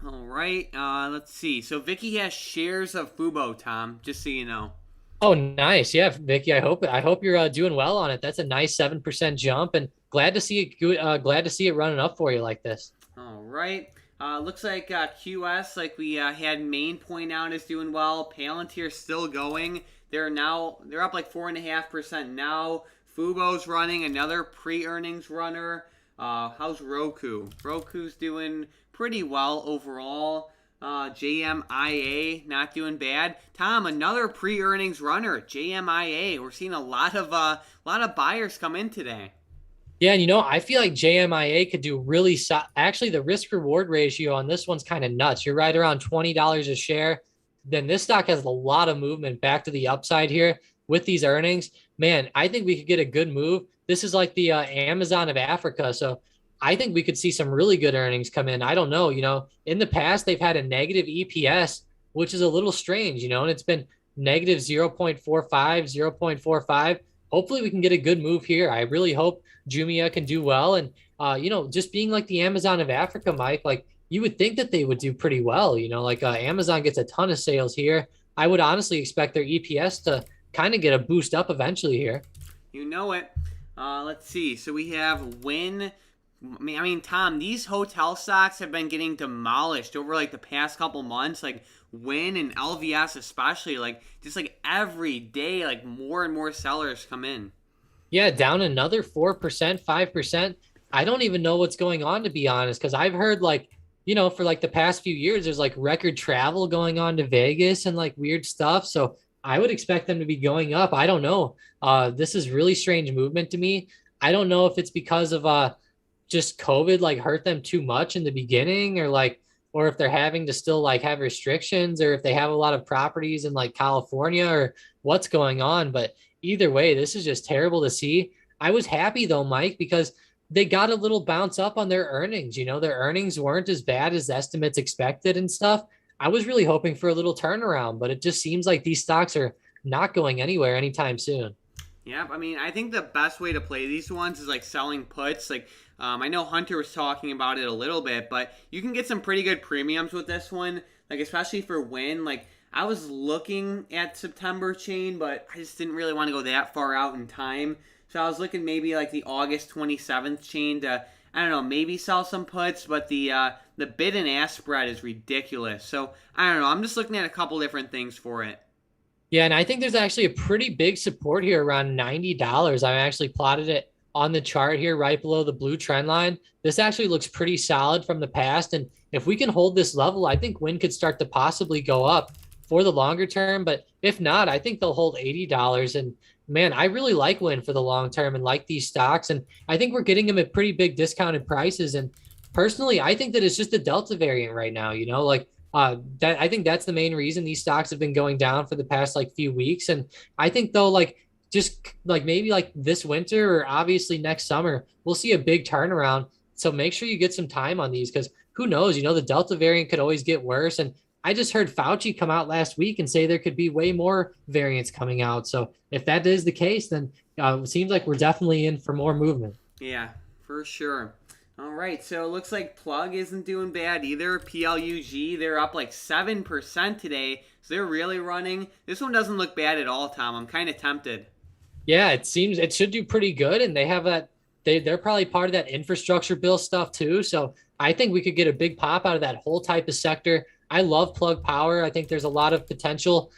All right. Let's see. So Vicky has shares of Fubo, Tom, just so you know. Oh, nice. Yeah, Vicky, I hope you're doing well on it. That's a nice 7% jump, and glad to see it. Glad to see it running up for you like this. All right. Looks like QS, like we had Main point out, is doing well. Palantir still going. They're up like 4.5% now. Fubo's running, another pre-earnings runner. How's Roku? Roku's doing pretty well overall. JMIA not doing bad. Tom, another pre-earnings runner. JMIA. We're seeing a lot of buyers come in today. Yeah, and I feel like JMIA could do really actually the risk reward ratio on this one's kind of nuts. You're right around $20 a share. Then this stock has a lot of movement back to the upside here with these earnings. Man, I think we could get a good move. This is like the Amazon of Africa. So I think we could see some really good earnings come in. I don't know, in the past, they've had a negative EPS, which is a little strange, and it's been negative 0.45, 0.45. Hopefully we can get a good move here. I really hope Jumia can do well. And, just being like the Amazon of Africa, Mike, like you would think that they would do pretty well. Amazon gets a ton of sales here. I would honestly expect their EPS to kind of get a boost up eventually here. You know it. Let's see. So we have Win. I mean, Tom, these hotel stocks have been getting demolished over like the past couple months. Like Win and LVS especially, like just like every day, like more and more sellers come in. Yeah, down another 4%, 5%. I don't even know what's going on, to be honest, because I've heard like, for like the past few years, there's like record travel going on to Vegas and like weird stuff. So I would expect them to be going up. I don't know. This is really strange movement to me. I don't know if it's because of just COVID like hurt them too much in the beginning, or if they're having to still like have restrictions, or if they have a lot of properties in like California, or what's going on. But either way, this is just terrible to see. I was happy though, Mike, because they got a little bounce up on their earnings. Their earnings weren't as bad as estimates expected and stuff. I was really hoping for a little turnaround, but it just seems like these stocks are not going anywhere anytime soon. Yep. I mean, I think the best way to play these ones is like selling puts. Like, I know Hunter was talking about it a little bit, but you can get some pretty good premiums with this one. Like, especially for Win. Like, I was looking at September chain, but I just didn't really want to go that far out in time. So I was looking maybe like the August 27th chain to, I don't know, maybe sell some puts, but the bid and ask spread is ridiculous. So I don't know. I'm just looking at a couple different things for it. Yeah, and I think there's actually a pretty big support here around $90. I actually plotted it on the chart here right below the blue trend line. This actually looks pretty solid from the past. And if we can hold this level, I think Win could start to possibly go up for the longer term. But if not, I think they'll hold $80. And man, I really like Win for the long term and like these stocks. And I think we're getting them at pretty big discounted prices. And personally, I think that it's just a Delta variant right now, that I think that's the main reason these stocks have been going down for the past like few weeks. And I think though, just maybe like this winter or obviously next summer, we'll see a big turnaround. So make sure you get some time on these, because who knows, the Delta variant could always get worse. And I just heard Fauci come out last week and say there could be way more variants coming out. So if that is the case, then it seems like we're definitely in for more movement. Yeah, for sure. All right, so it looks like Plug isn't doing bad either. PLUG, they're up like 7% today, so they're really running. This one doesn't look bad at all, Tom. I'm kind of tempted. Yeah, it seems it should do pretty good, and they have that. They're probably part of that infrastructure bill stuff too. So I think we could get a big pop out of that whole type of sector. I love Plug Power. I think there's a lot of potential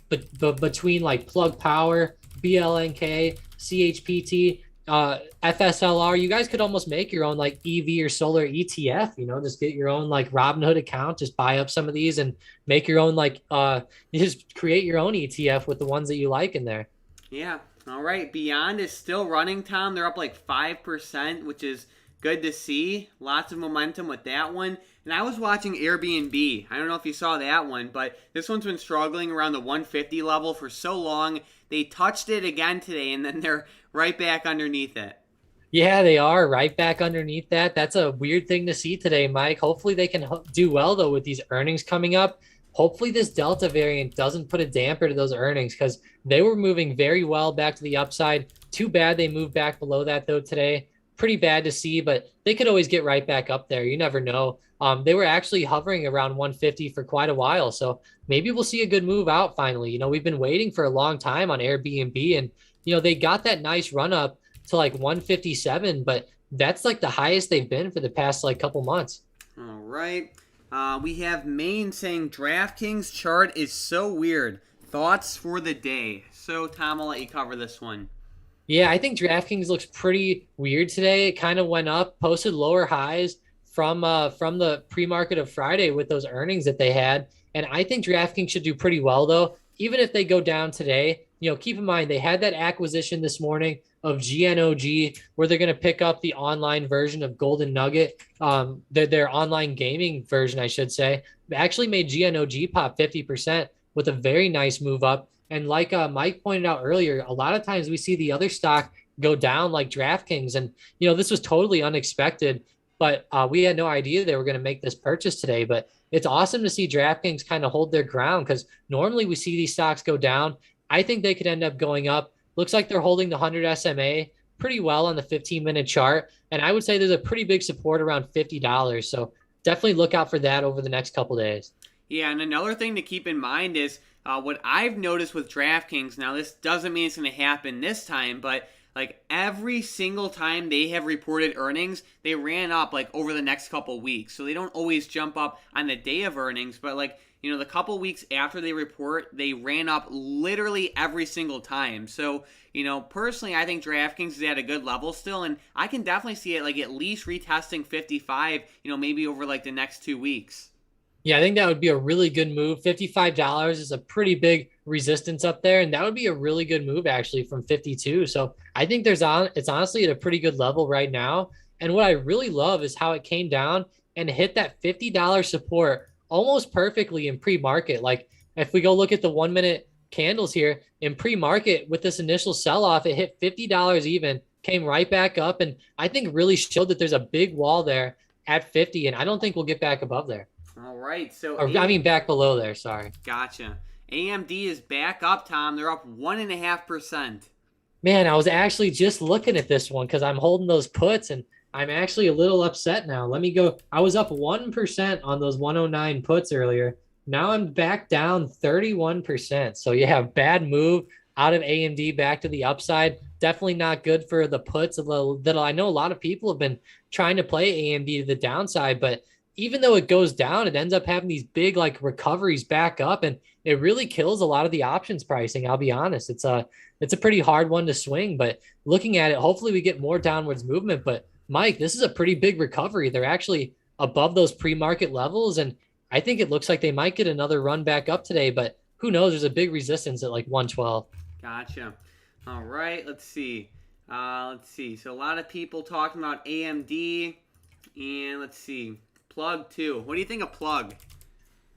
between like Plug Power, BLNK, CHPT, FSLR. You guys could almost make your own like EV or solar ETF. Just get your own like Robinhood account, just buy up some of these and make your own you just create your own ETF with the ones that you like in there. Yeah. All right. Beyond is still running, Tom. They're up like 5%, which is good to see. Lots of momentum with that one. And I was watching Airbnb. I don't know if you saw that one, but this one's been struggling around the 150 level for so long. They touched it again today, and then they're right back underneath it. Yeah, they are right back underneath that. That's a weird thing to see today, Mike. Hopefully they can do well, though, with these earnings coming up. Hopefully this Delta variant doesn't put a damper to those earnings because they were moving very well back to the upside. Too bad they moved back below that, though, today. Pretty bad to see, but they could always get right back up there. You never know. They were actually hovering around 150 for quite a while, so maybe we'll see a good move out finally. We've been waiting for a long time on Airbnb, and, they got that nice run up to like 157, but that's like the highest they've been for the past like couple months. All right. We have Maine saying DraftKings chart is so weird. Thoughts for the day. So, Tom, I'll let you cover this one. Yeah, I think DraftKings looks pretty weird today. It kind of went up, posted lower highs from the pre-market of Friday with those earnings that they had. And I think DraftKings should do pretty well, though. Even if they go down today, keep in mind they had that acquisition this morning of GNOG, where they're going to pick up the online version of Golden Nugget, their online gaming version, I should say. They actually made GNOG pop 50% with a very nice move up. And like Mike pointed out earlier, a lot of times we see the other stock go down like DraftKings. And, this was totally unexpected, but we had no idea they were going to make this purchase today. But it's awesome to see DraftKings kind of hold their ground because normally we see these stocks go down. I think they could end up going up. Looks like they're holding the 100 SMA pretty well on the 15-minute chart. And I would say there's a pretty big support around $50. So definitely look out for that over the next couple days. Yeah, and another thing to keep in mind is what I've noticed with DraftKings. Now, this doesn't mean it's going to happen this time, but like every single time they have reported earnings, they ran up like over the next couple weeks. So they don't always jump up on the day of earnings, but like, the couple weeks after they report, they ran up literally every single time. So, personally, I think DraftKings is at a good level still, and I can definitely see it like at least retesting 55, maybe over like the next 2 weeks. Yeah, I think that would be a really good move. $55 is a pretty big resistance up there, and that would be a really good move actually from 52. So I think it's honestly at a pretty good level right now. And what I really love is how it came down and hit that $50 support almost perfectly in pre-market. Like if we go look at the 1 minute candles here in pre-market with this initial sell-off, it hit $50 even, came right back up, and I think really showed that there's a big wall there at 50, and I don't think we'll get back above there. All right, so back below there. Sorry. Gotcha. AMD is back up, Tom. They're up 1.5%. Man, I was actually just looking at this one because I'm holding those puts, and I'm actually a little upset now. Let me go. I was up 1% on those 109 puts earlier. Now I'm back down 31%. So yeah, bad move out of AMD back to the upside. Definitely not good for the puts. That I know a lot of people have been trying to play AMD to the downside, but even though it goes down, it ends up having these big like recoveries back up, and it really kills a lot of the options pricing. I'll be honest. It's a pretty hard one to swing, but looking at it, hopefully we get more downwards movement. But Mike, this is a pretty big recovery. They're actually above those pre-market levels, and I think it looks like they might get another run back up today, but who knows? There's a big resistance at like 112. Gotcha. All right, let's see. So a lot of people talking about AMD, and let's see. Plug too. What do you think of Plug?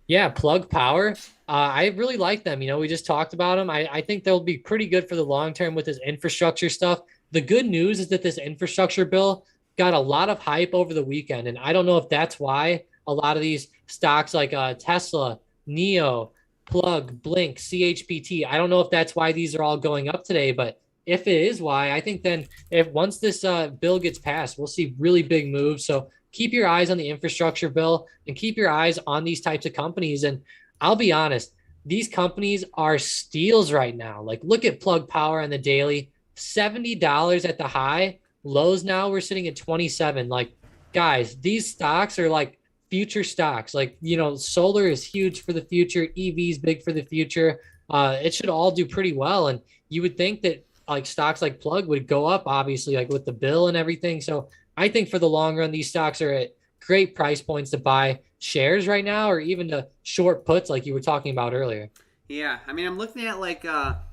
Yeah, Plug Power. I really like them. We just talked about them. I think they'll be pretty good for the long term with this infrastructure stuff. The good news is that this infrastructure bill got a lot of hype over the weekend, and I don't know if that's why a lot of these stocks like Tesla, Neo, Plug, Blink, CHPT. I don't know if that's why these are all going up today, but if it is why, I think then if once this bill gets passed, we'll see really big moves. So keep your eyes on the infrastructure bill and keep your eyes on these types of companies. And I'll be honest, these companies are steals right now. Like look at Plug Power on the daily, $70 at the high. Lows now we're sitting at 27. Like guys, these stocks are like future stocks. Like, solar is huge for the future. EV is big for the future. It should all do pretty well. And you would think that like stocks like Plug would go up, obviously, like with the bill and everything. So I think for the long run, these stocks are at great price points to buy shares right now, or even to short puts like you were talking about earlier. Yeah, I mean, I'm looking at like a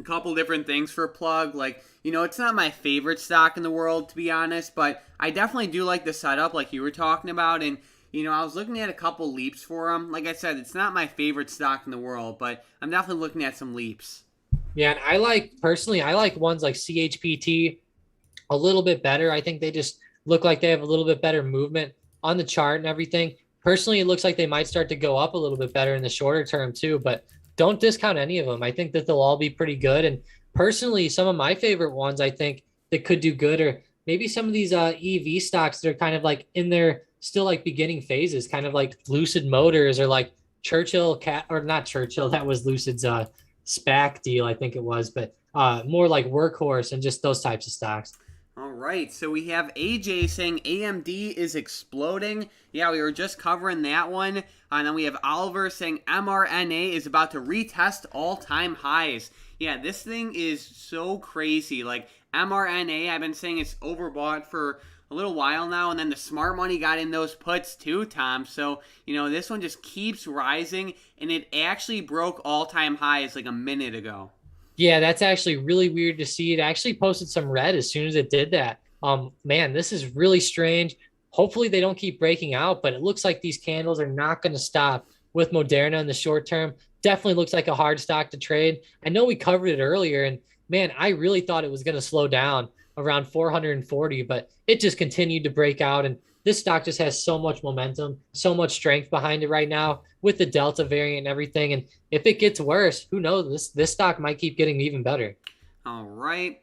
couple different things for Plug. Like, it's not my favorite stock in the world, to be honest, but I definitely do like the setup like you were talking about. And, I was looking at a couple leaps for them. Like I said, it's not my favorite stock in the world, but I'm definitely looking at some leaps. Yeah, and I like ones like CHPT a little bit better. I think they just look like they have a little bit better movement on the chart and everything. Personally, it looks like they might start to go up a little bit better in the shorter term too, but don't discount any of them. I think that they'll all be pretty good. And personally, some of my favorite ones I think that could do good are maybe some of these EV stocks that are kind of like in their still like beginning phases, kind of like Lucid Motors or like Churchill or not Churchill. That was Lucid's SPAC deal, I think it was, but more like Workhorse and just those types of stocks. All right, so we have AJ saying AMD is exploding. Yeah, we were just covering that one. And then we have Oliver saying mRNA is about to retest all-time highs. Yeah, this thing is so crazy. Like, mRNA, I've been saying it's overbought for a little while now, and then the smart money got in those puts too, Tom. So, this one just keeps rising, and it actually broke all-time highs like a minute ago. Yeah, that's actually really weird to see. It actually posted some red as soon as it did that. Man, this is really strange. Hopefully they don't keep breaking out, but it looks like these candles are not going to stop with Moderna in the short term. Definitely looks like a hard stock to trade. I know we covered it earlier, and man, I really thought it was going to slow down around 440, but it just continued to break out. And this stock just has so much momentum, so much strength behind it right now with the Delta variant and everything. And if it gets worse, who knows? This stock might keep getting even better. All right.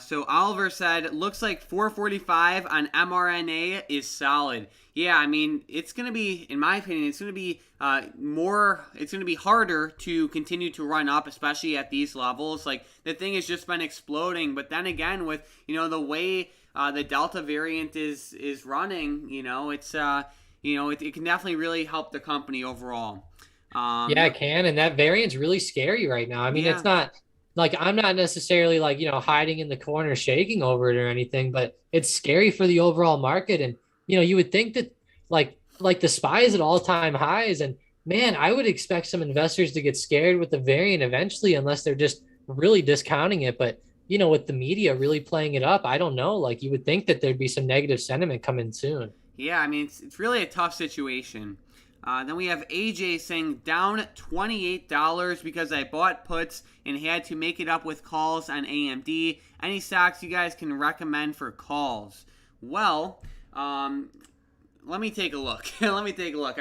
So Oliver said, looks like 445 on mRNA is solid. Yeah, I mean, it's going to be, in my opinion, it's going to be it's going to be harder to continue to run up, especially at these levels. Like, the thing has just been exploding. But then again, with, the way the Delta variant is running, it's, it can definitely really help the company overall. Yeah, it can. And that variant's really scary right now. I mean, It's not like I'm not necessarily like, hiding in the corner shaking over it or anything, but it's scary for the overall market. And, you would think that like the SPY is at all-time highs. And man, I would expect some investors to get scared with the variant eventually, unless they're just really discounting it. But, with the media really playing it up, I don't know. Like you would think that there'd be some negative sentiment coming soon. Yeah, I mean, it's really a tough situation. Then we have AJ saying down $28 because I bought puts and had to make it up with calls on AMD. Any stocks you guys can recommend for calls? Well, let me take a look. I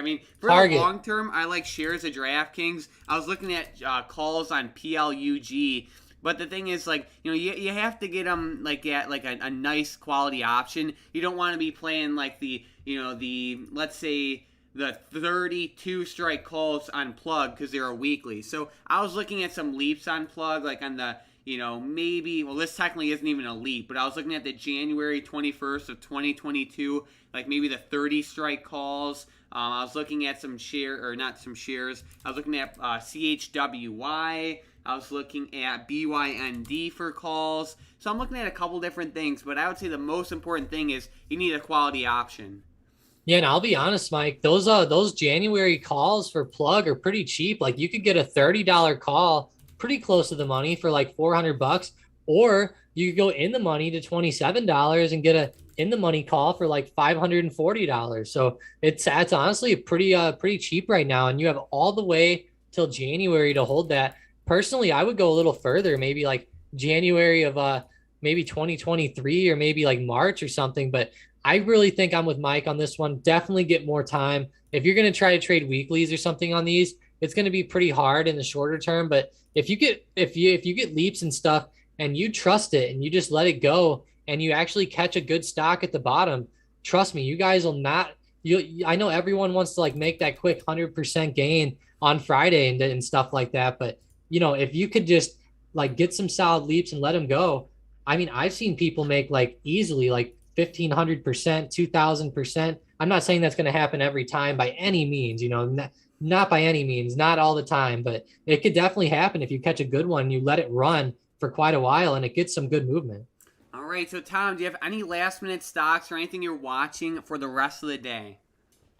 mean, for Target. the long term, I like shares of DraftKings. I was looking at calls on PLUG. But the thing is, like, you have to get them, like, at, like, a nice quality option. You don't want to be playing, like, let's say, the 32 strike calls on Plug because they're a weekly. So I was looking at some leaps on Plug, like on the, this technically isn't even a leap, but I was looking at the January 21st of 2022, like maybe the 30 strike calls. I was looking at some not some shares. I was looking at CHWY. I was looking at BYND for calls. So I'm looking at a couple different things, but I would say the most important thing is you need a quality option. Yeah, and I'll be honest, Mike, those January calls for Plug are pretty cheap. Like you could get a $30 call pretty close to the money for like $400, or you could go in the money to $27 and get a in the money call for like $540. So it's honestly pretty cheap right now, and you have all the way till January to hold that. Personally, I would go a little further, maybe like January of maybe 2023 or maybe like March or something. But I really think I'm with Mike on this one. Definitely get more time. If you're going to try to trade weeklies or something on these, it's going to be pretty hard in the shorter term. But if you get leaps and stuff and you trust it and you just let it go and you actually catch a good stock at the bottom, trust me, you guys will not. I know everyone wants to like make that quick 100% gain on Friday and stuff like that. But if you could just like get some solid leaps and let them go. I mean, I've seen people make like easily like 1,500%, 2,000%. I'm not saying that's going to happen every time by any means, not by any means, not all the time, but it could definitely happen if you catch a good one and you let it run for quite a while and it gets some good movement. All right, so Tom, do you have any last minute stocks or anything you're watching for the rest of the day?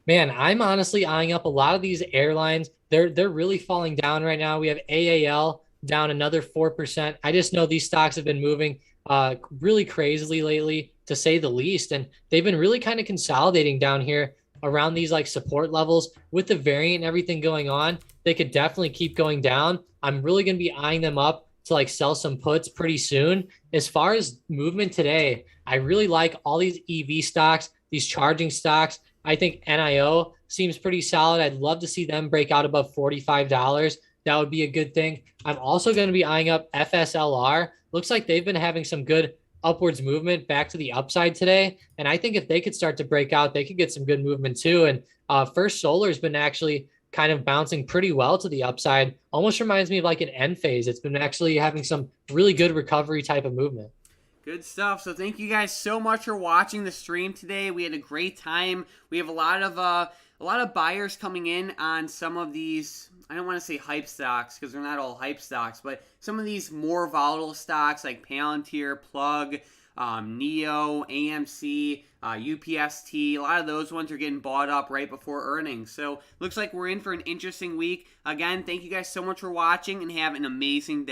Man, I'm honestly eyeing up a lot of these airlines. They're really falling down right now. We have AAL down another 4%. I just know these stocks have been moving really crazily lately, to say the least, and they've been really kind of consolidating down here around these like support levels with the variant and everything going on. They could definitely keep going down. I'm really going to be eyeing them up to like sell some puts pretty soon. As far as movement today, I really like all these EV stocks, these charging stocks. I think NIO seems pretty solid. I'd love to see them break out above $45. That would be a good thing. I'm also going to be eyeing up FSLR. Looks like they've been having some good upwards movement back to the upside today. And I think if they could start to break out, they could get some good movement too. And First Solar has been actually kind of bouncing pretty well to the upside. Almost reminds me of like an end phase. It's been actually having some really good recovery type of movement. Good stuff. So thank you guys so much for watching the stream today. We had a great time. We have a lot of buyers coming in on some of these. I don't want to say hype stocks because they're not all hype stocks, but some of these more volatile stocks like Palantir, Plug, Neo, AMC, UPST. A lot of those ones are getting bought up right before earnings. So looks like we're in for an interesting week. Again, thank you guys so much for watching and have an amazing day.